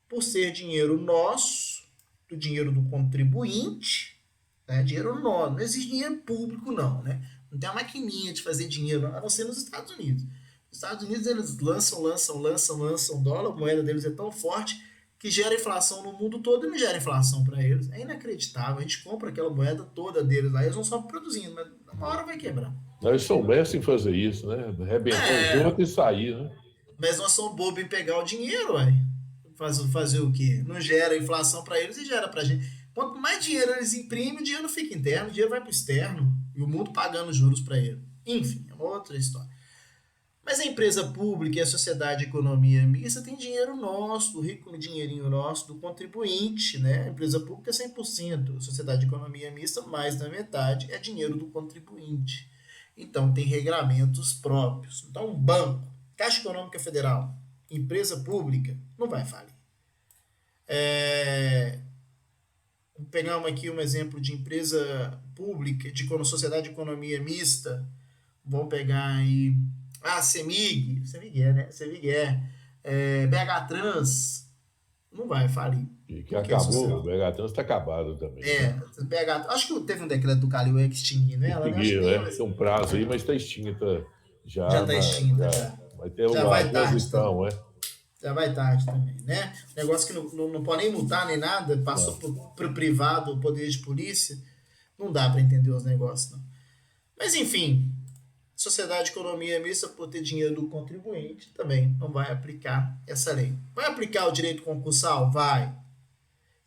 por ser dinheiro nosso, do dinheiro do contribuinte, né, dinheiro nosso, não existe dinheiro público não, né? Não tem uma maquininha de fazer dinheiro, a não ser nos Estados Unidos. Nos Estados Unidos eles lançam dólar, a moeda deles é tão forte que gera inflação no mundo todo e não gera inflação para eles. É inacreditável. A gente compra aquela moeda toda deles lá, eles vão só produzindo, mas uma hora vai quebrar. Eles soubessem fazer isso, né? Arrebentar os outros e sair, né? Mas nós somos bobos em pegar o dinheiro, ué. Fazer o quê? Não gera inflação para eles e gera para a gente. Quanto mais dinheiro eles imprimem, o dinheiro não fica interno, o dinheiro vai para o externo e o mundo pagando juros para ele. Enfim, é uma outra história. Mas a empresa pública e a sociedade de economia mista tem dinheiro nosso, do rico dinheirinho nosso, do contribuinte, né? A empresa pública é 100%, a sociedade de economia mista, mais da metade, é dinheiro do contribuinte. Então, tem regramentos próprios. Então, um banco, Caixa Econômica Federal, empresa pública, não vai falir. Vamos pegar aqui um exemplo de empresa pública, de sociedade de economia mista. Vamos pegar aí a CEMIG é, né? CEMIG é. BH Trans não vai falir. E que Porque a acabou, o sociedade. Megatrans está acabado também, né? Acho que teve um decreto do Calil extinguindo ela, né? Acho que Extinguiu, nem né? ela Tem um prazo aí, mas está extinta já já, está extinta, já. já. Vai ter Já uma vai tarde também. transição, né? Já vai tarde também, né? Negócio que não pode nem multar nem nada, passou Não. pro privado, o poder de polícia, não dá para entender os negócios, não. Mas enfim, sociedade de economia mista, por ter dinheiro do contribuinte, também não vai aplicar essa lei. Vai aplicar o direito concursal? Vai.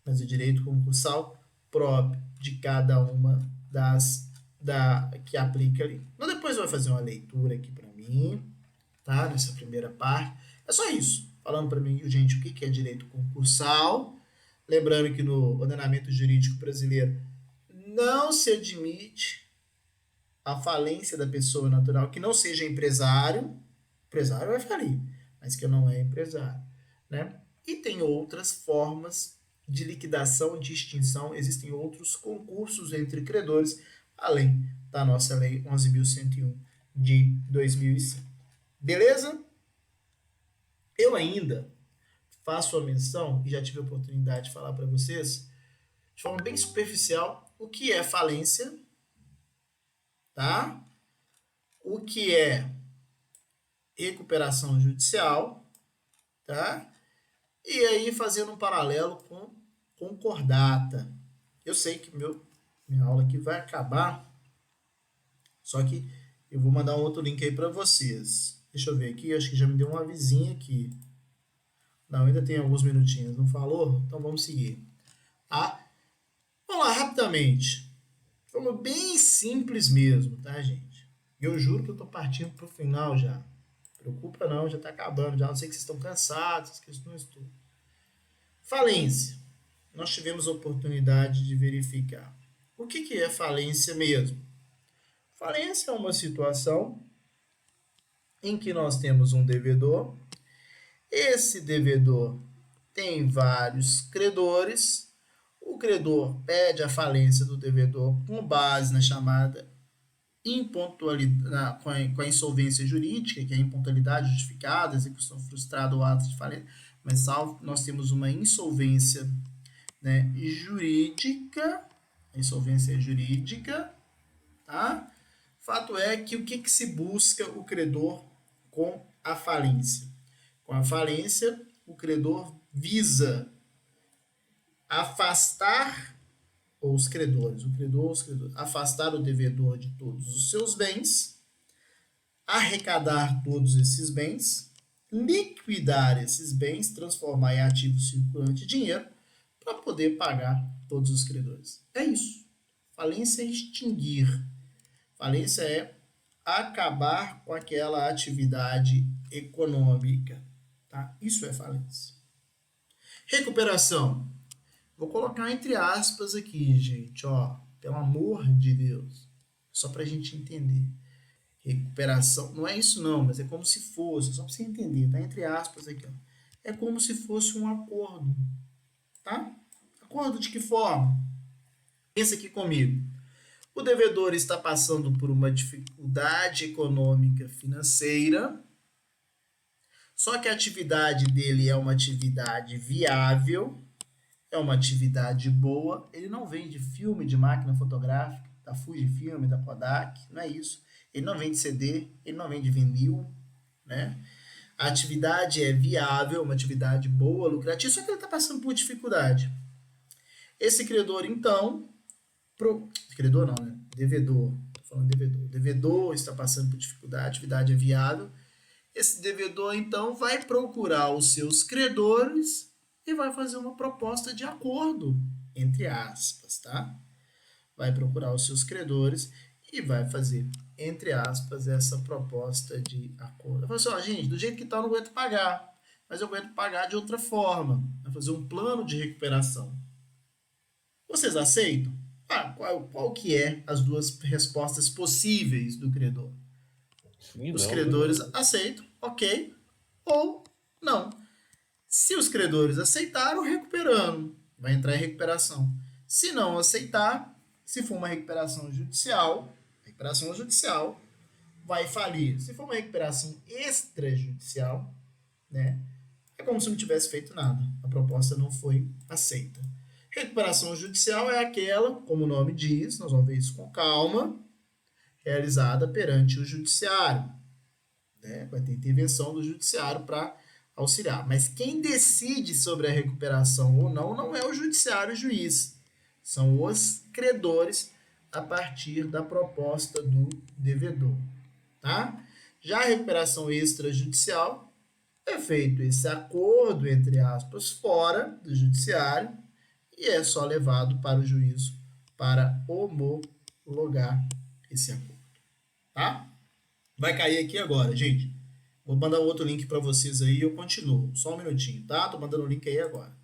Mas o direito concursal próprio de cada uma que aplica ali. Então depois vai fazer uma leitura aqui para mim, tá? Nessa primeira parte. É só isso. Falando para mim, gente, o que é direito concursal. Lembrando que no ordenamento jurídico brasileiro não se admite a falência da pessoa natural que não seja empresário. Empresário vai falir, mas que não é empresário, né? E tem outras formas de liquidação, de extinção. Existem outros concursos entre credores, além da nossa lei 11.101 de 2005. Beleza? Eu ainda faço a menção, e já tive a oportunidade de falar para vocês, de forma bem superficial, o que é falência, tá? O que é recuperação judicial, tá? E aí fazendo um paralelo com concordata. Eu sei que minha aula aqui vai acabar, só que eu vou mandar um outro link aí para vocês. Deixa eu ver aqui, acho que já me deu uma vizinha aqui. Não, ainda tem alguns minutinhos, não falou? Então vamos seguir. Tá? Vamos lá, rapidamente. De forma bem simples mesmo, tá, gente? Eu juro que eu tô partindo pro final já. Não preocupa não, já tá acabando, já não sei que vocês estão cansados, essas questões tudo. Falência. Nós tivemos a oportunidade de verificar. O que é falência mesmo? Falência é uma situação em que nós temos um devedor. Esse devedor tem vários credores. O credor pede a falência do devedor com base na chamada impontualidade, com a insolvência jurídica, que é a impontualidade justificada, execução frustrada ou ato de falência. Mas salvo nós temos uma insolvência, né, jurídica, insolvência jurídica, tá? Fato é que o que se busca o credor com a falência? Com a falência, o credor visa afastar, ou os credores, afastar o devedor de todos os seus bens, arrecadar todos esses bens, liquidar esses bens, transformar em ativo circulante dinheiro, para poder pagar todos os credores. É isso. Falência é extinguir. Falência é acabar com aquela atividade econômica. Tá? Isso é falência. Recuperação. Vou colocar entre aspas aqui, gente. Ó, pelo amor de Deus. Só para a gente entender. Recuperação. Não é isso não, mas é como se fosse. Só para você entender. Tá entre aspas aqui. Ó. É como se fosse um acordo. Tá? Acordo de que forma? Pensa aqui comigo. O devedor está passando por uma dificuldade econômica financeira, só que a atividade dele é uma atividade viável, é uma atividade boa. Ele não vende filme de máquina fotográfica, da Fujifilm, da Kodak, não é isso. Ele não vende CD, ele não vende vinil, né? A atividade é viável, uma atividade boa, lucrativa, só que ele está passando por dificuldade. Esse credor, então, credor não, né? Devedor. Tô falando devedor. Devedor está passando por dificuldade, a atividade é viável. Esse devedor, então, vai procurar os seus credores e vai fazer uma proposta de acordo, entre aspas, tá? Vai procurar os seus credores e vai fazer, entre aspas, essa proposta de acordo. Vai falar assim, ó, gente, do jeito que tá, eu não aguento pagar, mas eu aguento pagar de outra forma. Vai fazer um plano de recuperação. Vocês aceitam? Qual que é as duas respostas possíveis do credor? Sim, Os não, credores aceitam, ok, ou não. Se os credores aceitaram, recuperando, vai entrar em recuperação. Se não aceitar, se for uma recuperação judicial, vai falir. Se for uma recuperação extrajudicial, né, É como se não tivesse feito nada. A proposta não foi aceita. Recuperação judicial é aquela, como o nome diz, nós vamos ver isso com calma, realizada perante o judiciário, né? Vai ter intervenção do judiciário para auxiliar. Mas quem decide sobre a recuperação ou não é o judiciário, o juiz. São os credores a partir da proposta do devedor. Tá? Já a recuperação extrajudicial é feito esse acordo, entre aspas, fora do judiciário e é só levado para o juízo para homologar esse acordo. Tá? Vai cair aqui agora, gente. Vou mandar outro link para vocês aí e eu continuo. Só um minutinho, tá? Tô mandando o link aí agora.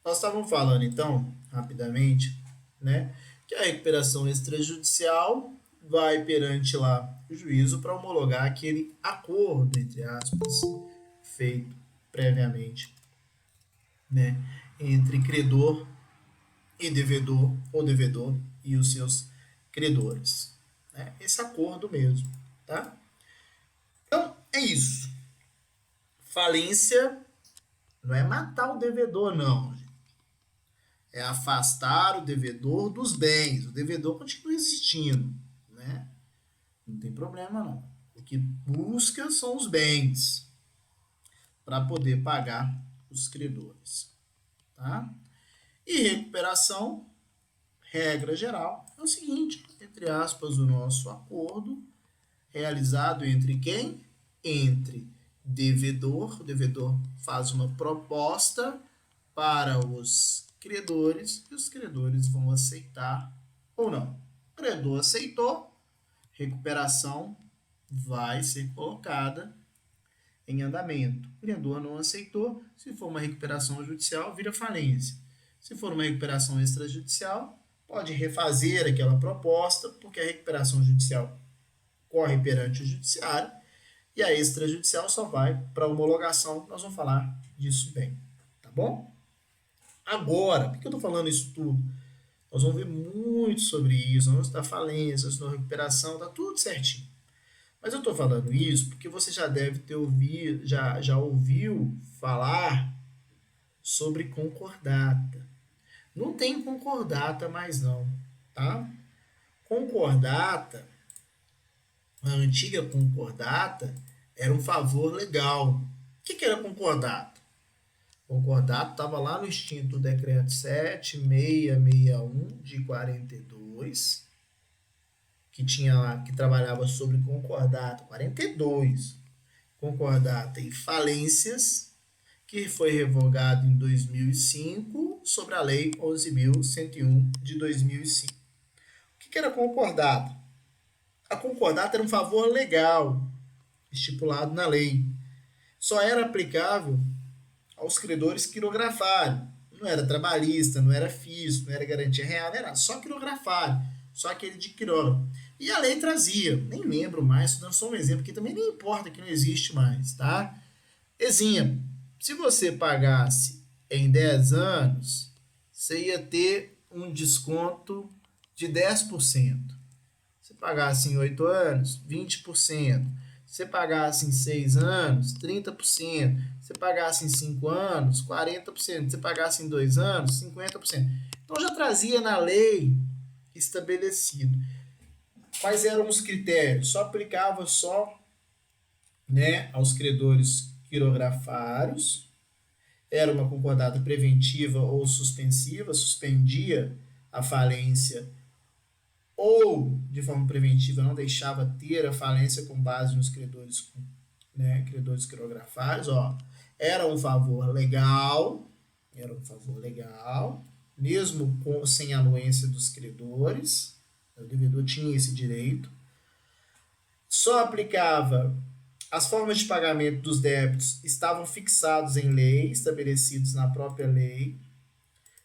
Nós estávamos falando, então, rapidamente, né, que a recuperação extrajudicial vai perante lá o juízo para homologar aquele acordo, entre aspas, feito previamente, né, entre credor e devedor, ou devedor e os seus credores. Né? Esse acordo mesmo, tá? Então, é isso. Falência não é matar o devedor, não. É afastar o devedor dos bens. O devedor continua existindo, né? Não tem problema, não. O que busca são os bens para poder pagar os credores, tá? E recuperação, regra geral, é o seguinte, entre aspas, o nosso acordo realizado entre quem? Entre devedor, o devedor faz uma proposta para os credores e os credores vão aceitar ou não. O credor aceitou, recuperação vai ser colocada em andamento. O credor não aceitou, se for uma recuperação judicial, vira falência. Se for uma recuperação extrajudicial, pode refazer aquela proposta, porque a recuperação judicial corre perante o judiciário e a extrajudicial só vai para homologação. Nós vamos falar disso bem, tá bom? Agora, por que eu estou falando isso tudo? Nós vamos ver muito sobre isso, vamos estar falências, na recuperação, tá tudo certinho. Mas eu estou falando isso porque você já deve ter ouvido, já ouviu falar sobre concordata. Não tem concordata mais não, tá? Concordata, a antiga concordata, era um favor legal. O que era concordata? Concordata estava lá no extinto decreto 7661 de 42, que trabalhava sobre concordato, 42, concordato e falências, que foi revogado em 2005 sobre a Lei 11.101 de 2005. O que era concordato? A concordato era um favor legal estipulado na lei. Só era aplicável aos credores quirografários. Não era trabalhista, não era fisco, não era garantia real, não era só quirografário, só aquele de quirógrafo. E a lei trazia, nem lembro mais, estou dando só um exemplo, que também nem importa que não existe mais, tá? Exemplo, se você pagasse em 10 anos, você ia ter um desconto de 10%. Se pagasse em 8 anos, 20%. Se você pagasse em 6 anos, 30%. Se você pagasse em 5 anos, 40%. Se você pagasse em 2 anos, 50%. Então já trazia na lei estabelecido. Quais eram os critérios? Só aplicava aos credores quirografários. Era uma concordata preventiva ou suspensiva, suspendia a falência ou de forma preventiva não deixava ter a falência com base nos credores, credores quirografários. Era um favor legal, mesmo sem anuência dos credores, o devedor tinha esse direito. Só aplicava, as formas de pagamento dos débitos estavam fixados em lei, estabelecidos na própria lei.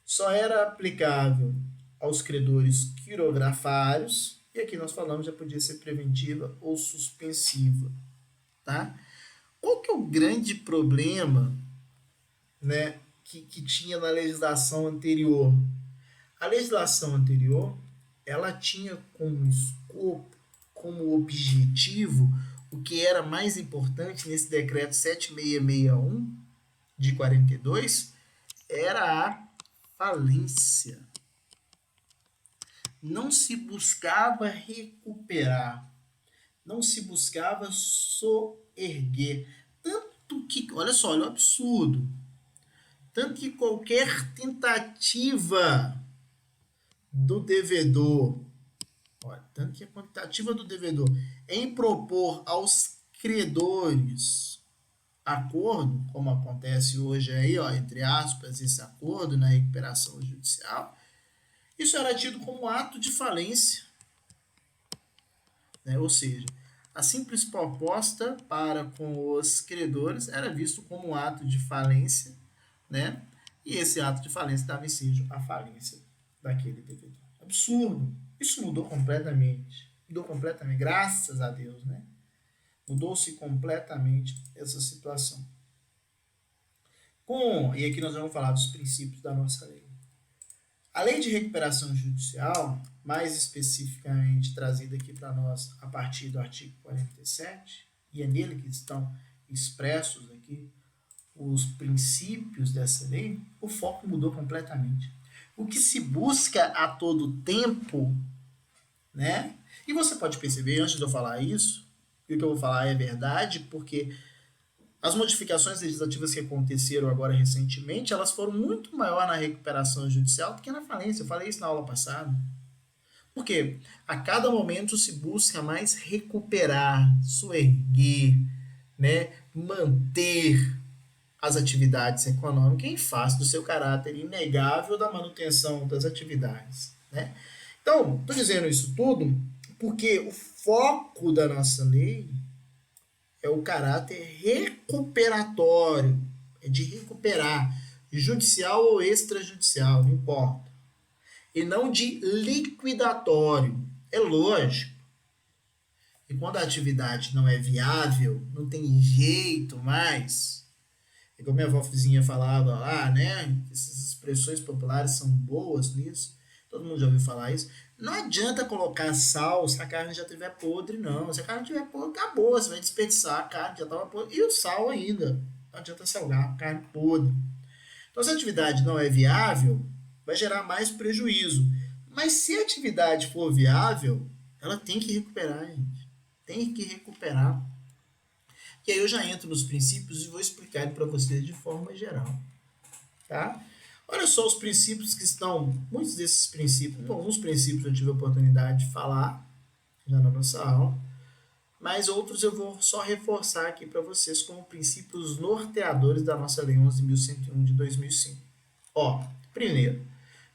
Só era aplicável aos credores quirografários, e aqui nós falamos já podia ser preventiva ou suspensiva, tá? Qual que é o grande problema, que tinha na legislação anterior? A legislação anterior, ela tinha como escopo, como objetivo, o que era mais importante nesse decreto 7661 de 42, era a falência. Não se buscava recuperar, não se buscava soerguer. Tanto que, olha o absurdo, tanto que qualquer tentativa do devedor, em propor aos credores acordo, como acontece hoje aí, entre aspas, esse acordo na recuperação judicial, isso era tido como ato de falência, ou seja, a simples proposta para com os credores era visto como um ato de falência, e esse ato de falência dava ensejo à falência daquele devedor. Absurdo! Isso mudou completamente, graças a Deus, Mudou-se completamente essa situação. E aqui nós vamos falar dos princípios da nossa lei. A lei de recuperação judicial, mais especificamente trazida aqui para nós a partir do artigo 47, e é nele que estão expressos aqui os princípios dessa lei, o foco mudou completamente. O que se busca a todo tempo, e você pode perceber, antes de eu falar isso, que o que eu vou falar é verdade, porque as modificações legislativas que aconteceram agora recentemente, elas foram muito maior na recuperação judicial do que na falência. Eu falei isso na aula passada. Por quê? A cada momento se busca mais recuperar, soerguer, manter as atividades econômicas em face do seu caráter inegável da manutenção das atividades. Então, estou dizendo isso tudo porque o foco da nossa lei é o caráter recuperatório, é de recuperar, judicial ou extrajudicial, não importa. E não de liquidatório, é lógico. E quando a atividade não é viável, não tem jeito mais, é como minha avózinha falava lá, essas expressões populares são boas nisso, todo mundo já ouviu falar isso. Não adianta colocar sal se a carne já estiver podre, não. Se a carne estiver podre, acabou. Você vai desperdiçar a carne, já estava podre. E o sal ainda. Não adianta salgar a carne podre. Então, se a atividade não é viável, vai gerar mais prejuízo. Mas se a atividade for viável, ela tem que recuperar, gente. Tem que recuperar. E aí eu já entro nos princípios e vou explicar para vocês de forma geral. Tá? Olha só os princípios que estão, muitos desses princípios, alguns princípios eu tive a oportunidade de falar já na nossa aula, mas outros eu vou só reforçar aqui para vocês como princípios norteadores da nossa Lei 11.101 de 2005. Ó, primeiro,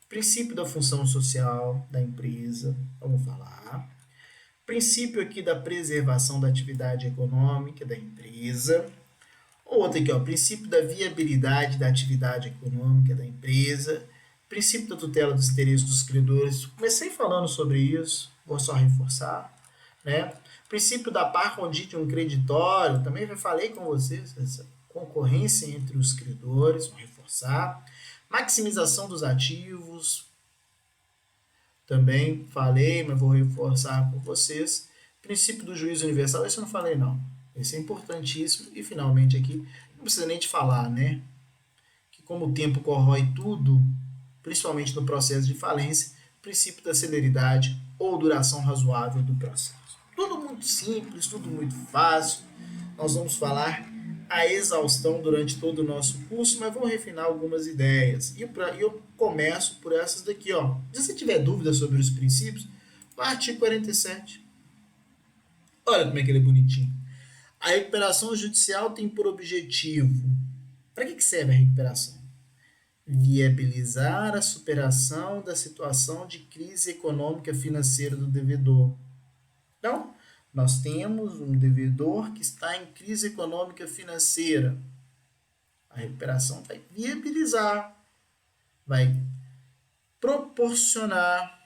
princípio da função social da empresa, vamos falar. Princípio aqui da preservação da atividade econômica da empresa. Outro aqui, ó, princípio da viabilidade da atividade econômica da empresa. Princípio da tutela dos interesses dos credores. Comecei falando sobre isso, vou só reforçar, né? Princípio da par conditum creditório, também já falei com vocês, essa concorrência entre os credores, vou reforçar. Maximização dos ativos, também falei, mas vou reforçar com vocês. Princípio do juízo universal, esse eu não falei não. Esse é importantíssimo. E finalmente aqui, não precisa nem de falar, né? Que como o tempo corrói tudo, principalmente no processo de falência, princípio da celeridade ou duração razoável do processo. Tudo muito simples, tudo muito fácil. Nós vamos falar a exaustão durante todo o nosso curso, mas vamos refinar algumas ideias. E eu começo por essas daqui, ó. Se você tiver dúvidas sobre os princípios, o artigo 47. Olha como é que ele é bonitinho. A recuperação judicial tem por objetivo... Para que serve a recuperação? Viabilizar a superação da situação de crise econômica financeira do devedor. Então, nós temos um devedor que está em crise econômica financeira. A recuperação vai viabilizar, vai proporcionar,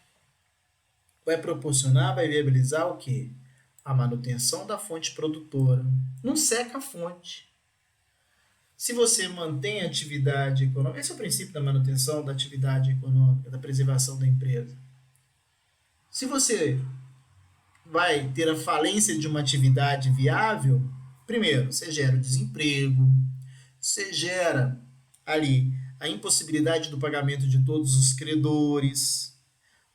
vai viabilizar o quê? A manutenção da fonte produtora. Não seca a fonte. Se você mantém a atividade econômica, esse é o princípio da manutenção da atividade econômica, da preservação da empresa. Se você vai ter a falência de uma atividade viável, primeiro, você gera o desemprego, você gera ali a impossibilidade do pagamento de todos os credores,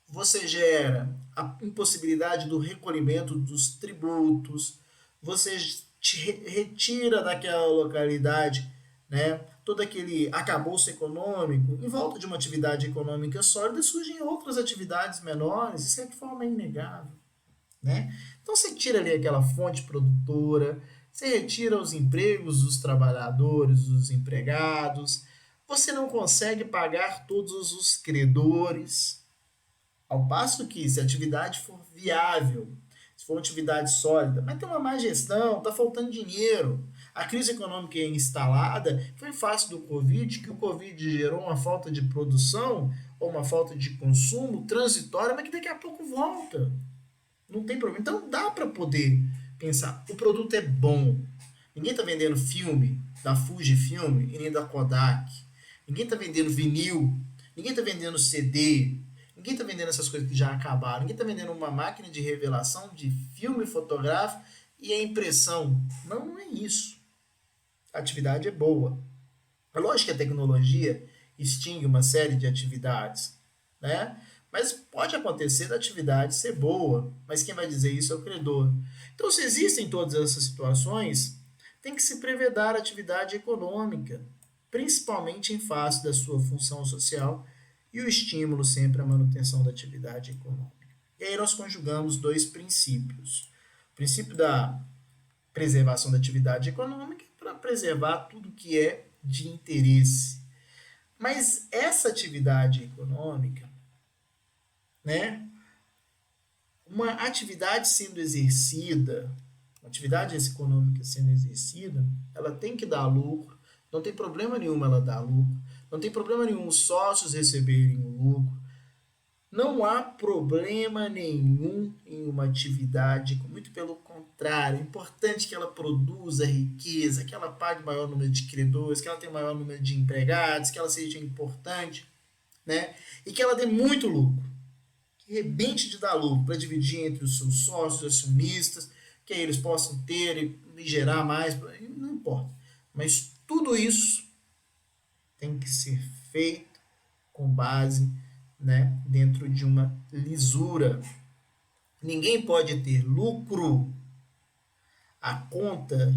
você gera a impossibilidade do recolhimento dos tributos, você te retira daquela localidade, né, todo aquele arcabouço econômico. Em volta de uma atividade econômica sólida surgem outras atividades menores, isso é de forma inegável, né? Então você tira ali aquela fonte produtora, você retira os empregos dos trabalhadores, dos empregados, você não consegue pagar todos os credores, ao passo que se a atividade for viável, se for uma atividade sólida, mas tem uma má gestão, está faltando dinheiro, a crise econômica é instalada, foi em face do Covid, que o Covid gerou uma falta de produção ou uma falta de consumo transitória, mas que daqui a pouco volta. Não tem problema. Então dá para poder pensar, o produto é bom. Ninguém está vendendo filme da Fujifilm e nem da Kodak. Ninguém está vendendo vinil. Ninguém está vendendo CD. Ninguém está vendendo essas coisas que já acabaram. Ninguém está vendendo uma máquina de revelação de filme fotográfico e a impressão. Não, não é isso. A atividade é boa. É lógico que a tecnologia extingue uma série de atividades, né? Mas pode acontecer da atividade ser boa, mas quem vai dizer isso é o credor. Então, se existem todas essas situações, tem que se prevedar a atividade econômica, principalmente em face da sua função social e o estímulo sempre à manutenção da atividade econômica. E aí nós conjugamos dois princípios. O princípio da preservação da atividade econômica para preservar tudo que é de interesse. Mas essa atividade econômica, né, uma atividade sendo exercida, uma atividade econômica sendo exercida, ela tem que dar lucro, não tem problema nenhum ela dar lucro, não tem problema nenhum os sócios receberem o lucro, não há problema nenhum em uma atividade, muito pelo contrário, é importante que ela produza riqueza, que ela pague maior número de credores, que ela tenha maior número de empregados, que ela seja importante, né, e que ela dê muito lucro. Que rebente de dar lucro para dividir entre os seus sócios, acionistas, que aí eles possam ter e gerar mais, não importa. Mas tudo isso tem que ser feito com base, né, dentro de uma lisura. Ninguém pode ter lucro à conta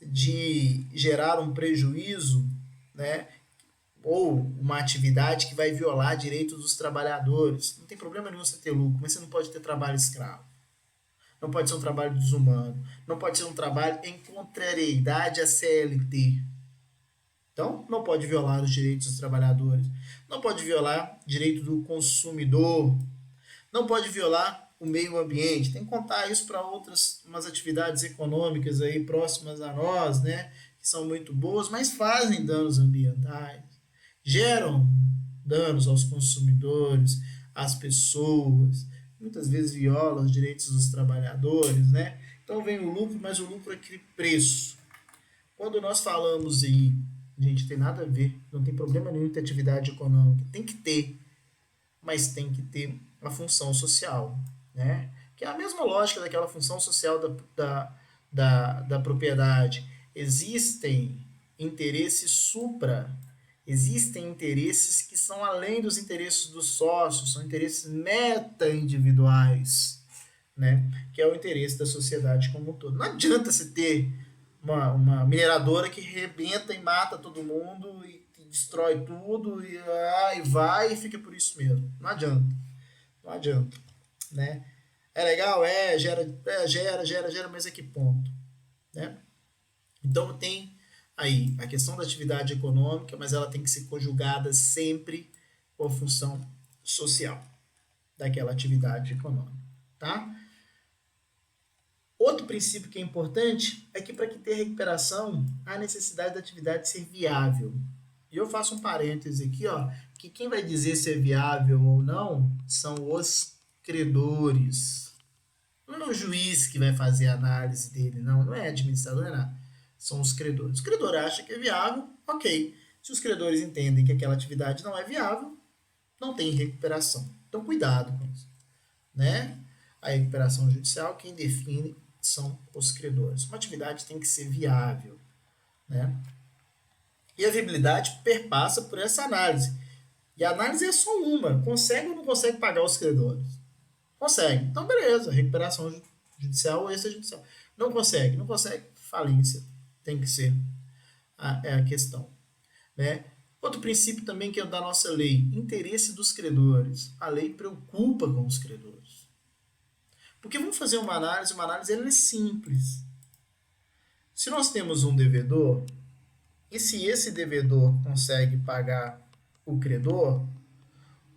de gerar um prejuízo, né, ou uma atividade que vai violar direitos dos trabalhadores. Não tem problema nenhum você ter lucro, mas você não pode ter trabalho escravo. não pode ser um trabalho desumano, não pode ser um trabalho em contrariedade à CLT. Então, não pode violar os direitos dos trabalhadores, não pode violar o direito do consumidor, não pode violar o meio ambiente. Tem que contar isso para outras umas atividades econômicas aí próximas a nós, né, que são muito boas, mas fazem danos ambientais, geram danos aos consumidores, às pessoas, muitas vezes violam os direitos dos trabalhadores, né? Então vem o lucro, mas o lucro é aquele preço. Quando nós falamos aí, gente, tem nada a ver, não tem problema nenhum ter atividade econômica, tem que ter, mas tem que ter a função social, né? Que é a mesma lógica daquela função social da propriedade. Existem interesses supra, existem interesses que são além dos interesses dos sócios, são interesses meta-individuais, né? Que é o interesse da sociedade como um todo. Não adianta você ter uma mineradora que rebenta e mata todo mundo e destrói tudo e vai e fica por isso mesmo. Não adianta. Não adianta, né? É legal, gera, mas a que ponto, né? Então tem aí a questão da atividade econômica, mas ela tem que ser conjugada sempre com a função social daquela atividade econômica, tá? Outro princípio que é importante é que para que ter recuperação, há necessidade da atividade ser viável. E eu faço um parêntese aqui, ó, que quem vai dizer se é viável ou não são os credores. Não é o juiz que vai fazer a análise dele, não é administrador, não é nada. São os credores. O credor acha que é viável, ok. Se os credores entendem que aquela atividade não é viável, não tem recuperação. Então, cuidado com isso, né? A recuperação judicial, quem define são os credores. Uma atividade tem que ser viável, né? E a viabilidade perpassa por essa análise. E a análise é só uma. Consegue ou não consegue pagar os credores? Consegue. Então, beleza. Recuperação judicial ou extrajudicial. Não consegue. Não consegue. Falência. Tem que ser a questão, né? Outro princípio também que é da nossa lei. Interesse dos credores. A lei preocupa com os credores. Porque vamos fazer uma análise ela é simples. Se nós temos um devedor, e se esse devedor consegue pagar o credor,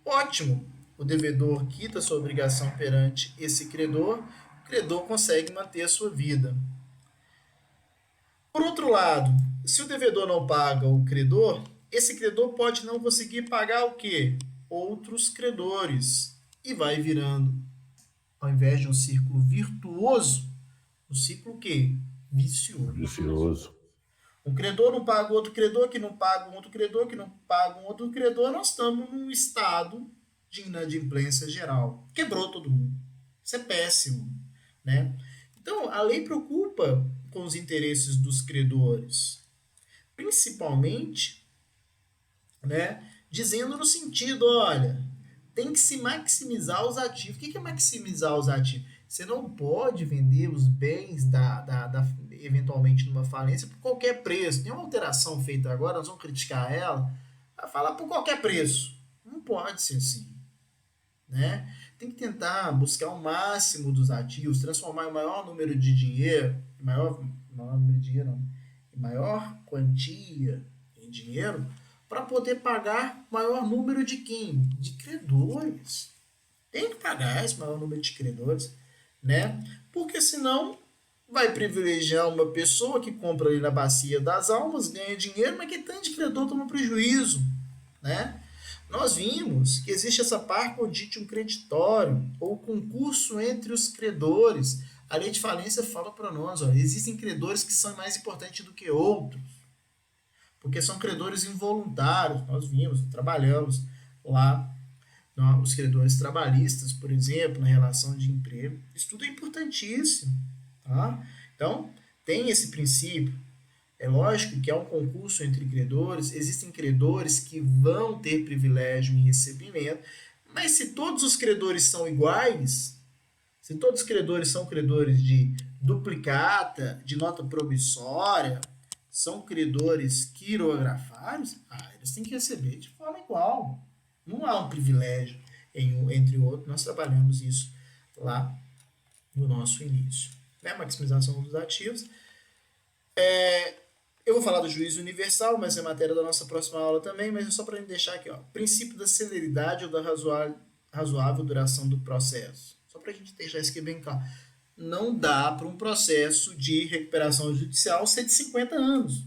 ótimo, o devedor quita sua obrigação perante esse credor, o credor consegue manter a sua vida. Por outro lado, se o devedor não paga o credor, esse credor pode não conseguir pagar o quê? Outros credores. E vai virando, ao invés de um círculo virtuoso, um ciclo o quê? Vicioso. Um credor não paga outro credor, que não paga um outro credor, que não paga um outro credor, nós estamos num estado de inadimplência geral. Quebrou todo mundo. Isso é péssimo, né? Então, a lei preocupa com os interesses dos credores, principalmente, né, dizendo no sentido, olha, tem que se maximizar os ativos. O que é maximizar os ativos? Você não pode vender os bens eventualmente numa falência por qualquer preço. Tem uma alteração feita agora, nós vamos criticar ela, vai falar por qualquer preço. Não pode ser assim, né? Tem que tentar buscar o máximo dos ativos, transformar em maior número de dinheiro, maior número de dinheiro não, em maior quantia em dinheiro, para poder pagar maior número de quem? De credores. Tem que pagar esse maior número de credores, né? Porque senão vai privilegiar uma pessoa que compra ali na bacia das almas, ganha dinheiro, mas que tanto de credor toma prejuízo, né? Nós vimos que existe essa par conditium creditório, ou concurso entre os credores. A lei de falência fala para nós, ó, existem credores que são mais importantes do que outros, porque são credores involuntários. Nós vimos, trabalhamos lá, os credores trabalhistas, por exemplo, na relação de emprego. Isso tudo é importantíssimo, tá? Então, tem esse princípio. É lógico que há um concurso entre credores, existem credores que vão ter privilégio em recebimento, mas se todos os credores são iguais, se todos os credores são credores de duplicata, de nota promissória, são credores quirografários, eles têm que receber de forma igual. Não há um privilégio entre o outro. Nós trabalhamos isso lá no nosso início. Né? Maximização dos ativos. Eu vou falar do juízo universal, mas é matéria da nossa próxima aula também, mas é só para deixar aqui, ó. Princípio da celeridade ou da razoável duração do processo. Só para a gente deixar isso aqui bem claro. Não dá para um processo de recuperação judicial ser de 50 anos.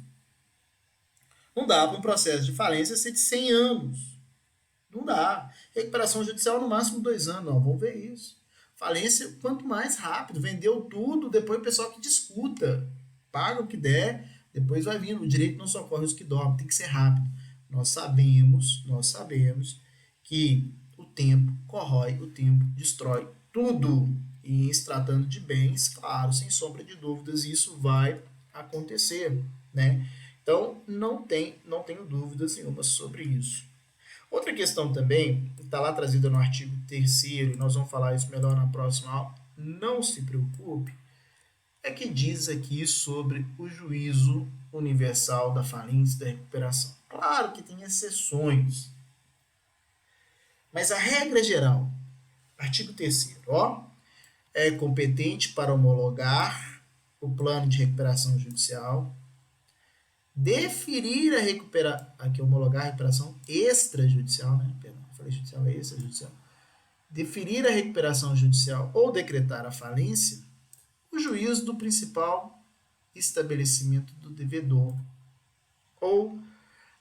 Não dá para um processo de falência ser de 100 anos. Não dá. Recuperação judicial no máximo 2 anos. Não, vamos ver isso. Falência, quanto mais rápido. Vendeu tudo, depois o pessoal que discuta. Paga o que der, depois vai vindo. O direito não socorre os que dormem, tem que ser rápido. Nós sabemos que o tempo corrói, o tempo destrói tudo. E se tratando de bens, claro, sem sombra de dúvidas, isso vai acontecer, né? Então, não tenho dúvidas nenhuma sobre isso. Outra questão também, que está lá trazida no artigo 3º, e nós vamos falar isso melhor na próxima aula, não se preocupe, é que diz aqui sobre o juízo universal da falência e da recuperação. Claro que tem exceções, mas a regra geral, artigo 3º, é competente para homologar o plano de recuperação judicial, deferir a recuperação, aqui homologar a recuperação extrajudicial, né? Perdão, falei judicial, é extrajudicial. Deferir a recuperação judicial ou decretar a falência, o juízo do principal estabelecimento do devedor ou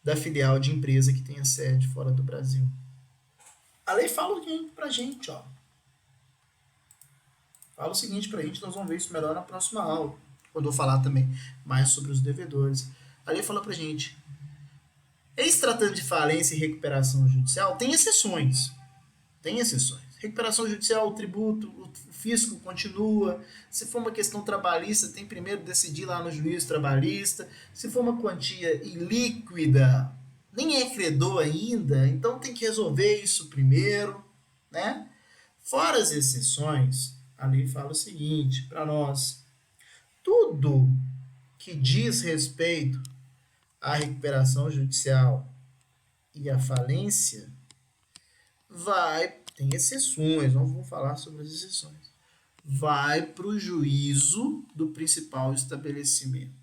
da filial de empresa que tenha sede fora do Brasil. A lei fala o seguinte pra gente, ó. Fala o seguinte pra gente, nós vamos ver isso melhor na próxima aula, quando eu falar também mais sobre os devedores. A lei fala pra gente, em se tratando de falência e recuperação judicial, tem exceções. Tem exceções. Recuperação judicial, o tributo, o fisco continua. Se for uma questão trabalhista, tem primeiro decidir lá no juízo trabalhista. Se for uma quantia ilíquida, nem é credor ainda, então tem que resolver isso primeiro, né? Fora as exceções, a lei fala o seguinte para nós: tudo que diz respeito à recuperação judicial e à falência tem exceções, não vou falar sobre as exceções, vai para o juízo do principal estabelecimento.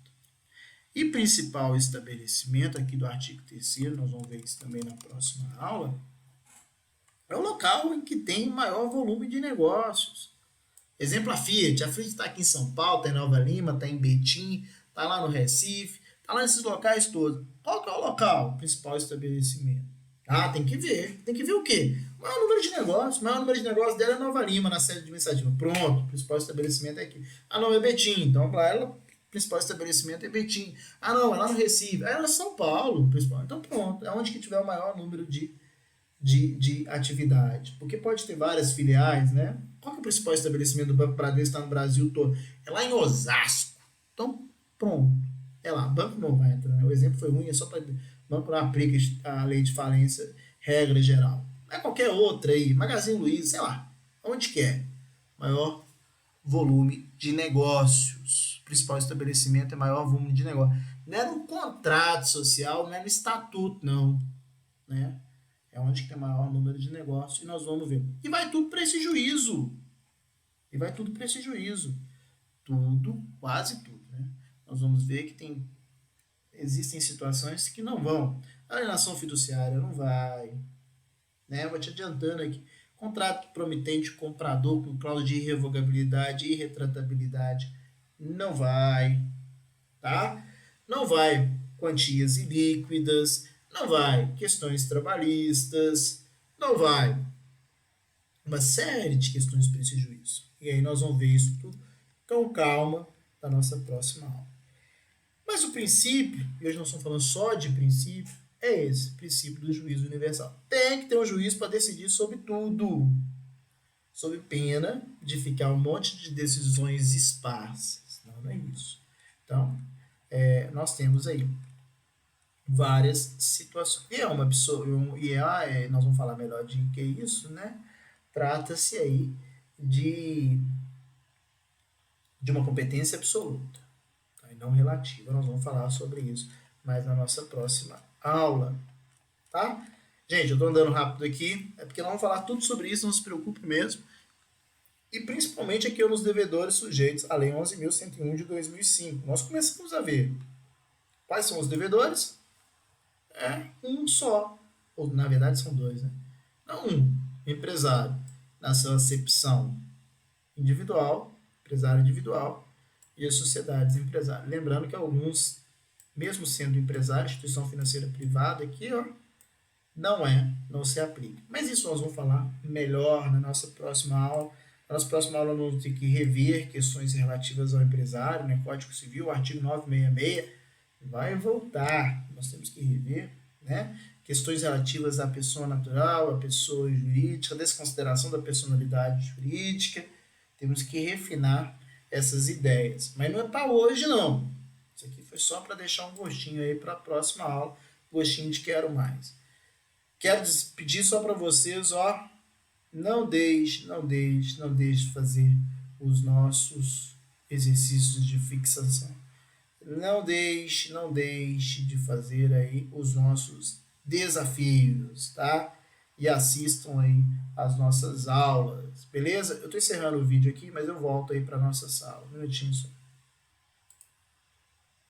E principal estabelecimento, aqui do artigo 3º, nós vamos ver isso também na próxima aula, é o local em que tem maior volume de negócios. Exemplo, a Fiat está aqui em São Paulo, está em Nova Lima, está em Betim, está lá no Recife, está lá nesses locais todos. Qual que é o local? O principal estabelecimento. Ah, tem que ver o quê? O maior número de negócios. O maior número de negócios dela é Nova Lima, na sede administrativa. Pronto, o principal estabelecimento é aqui. Ah, não, é Betim. Então, para ela, o principal estabelecimento é Betim. Ah, não, é lá no Recife. Ah, ela é São Paulo, principal. Então, pronto, é onde que tiver o maior número de atividade. Porque pode ter várias filiais, né? Qual que é o principal estabelecimento do Banco Bradesco? Está no Brasil todo. É lá em Osasco. Então, pronto. É lá. Banco não vai entrar, né? O exemplo foi ruim, é só para... Banco não aplica a lei de falência, regra geral. É qualquer outra aí, Magazine Luiza, sei lá, onde quer. Maior volume de negócios. O principal estabelecimento é maior volume de negócios. Não é no contrato social, não é no estatuto, não. Né? É onde tem maior número de negócios. E nós vamos ver. E vai tudo para esse juízo. Tudo, quase tudo. Né? Nós vamos ver que existem situações que não vão. A alienação fiduciária não vai. Né? Vou te adiantando aqui. Contrato promitente comprador com cláusula de irrevogabilidade e irretratabilidade não vai. Tá? Não vai quantias ilíquidas, não vai questões trabalhistas, não vai uma série de questões para esse juízo. E aí nós vamos ver isso tudo com calma na nossa próxima aula. Mas o princípio, e hoje nós estamos falando só de princípio, é esse, princípio do juízo universal. Tem que ter um juiz para decidir sobre tudo, sob pena de ficar um monte de decisões esparsas. Não é isso. Então, nós temos aí várias situações. E nós vamos falar melhor de que isso, né? Trata-se aí de uma competência absoluta, tá? E não relativa. Nós vamos falar sobre isso mais na nossa próxima aula, tá? Gente, eu estou andando rápido aqui, é porque nós vamos falar tudo sobre isso, não se preocupe mesmo. E principalmente aqui nos devedores sujeitos à Lei 11.101 de 2005. Nós começamos a ver quais são os devedores. É um só. Ou, na verdade, são dois, né? Não um. Empresário, na sua acepção individual, empresário individual, e as sociedades empresárias. Lembrando que alguns, mesmo sendo empresário, instituição financeira privada, aqui, ó, não se aplica. Mas isso nós vamos falar melhor na nossa próxima aula. Na nossa próxima aula nós vamos ter que rever questões relativas ao empresário, né? Código Civil, artigo 966, vai voltar. Nós temos que rever, né? Questões relativas à pessoa natural, à pessoa jurídica, a desconsideração da personalidade jurídica. Temos que refinar essas ideias. Mas não é para hoje, não. Isso aqui foi só para deixar um gostinho aí para a próxima aula. Gostinho de quero mais. Quero pedir só para vocês, ó, não deixe de fazer os nossos exercícios de fixação. Não deixe de fazer aí os nossos desafios, tá? E assistam aí as nossas aulas, beleza? Eu estou encerrando o vídeo aqui, mas eu volto aí para nossa sala. Um minutinho só.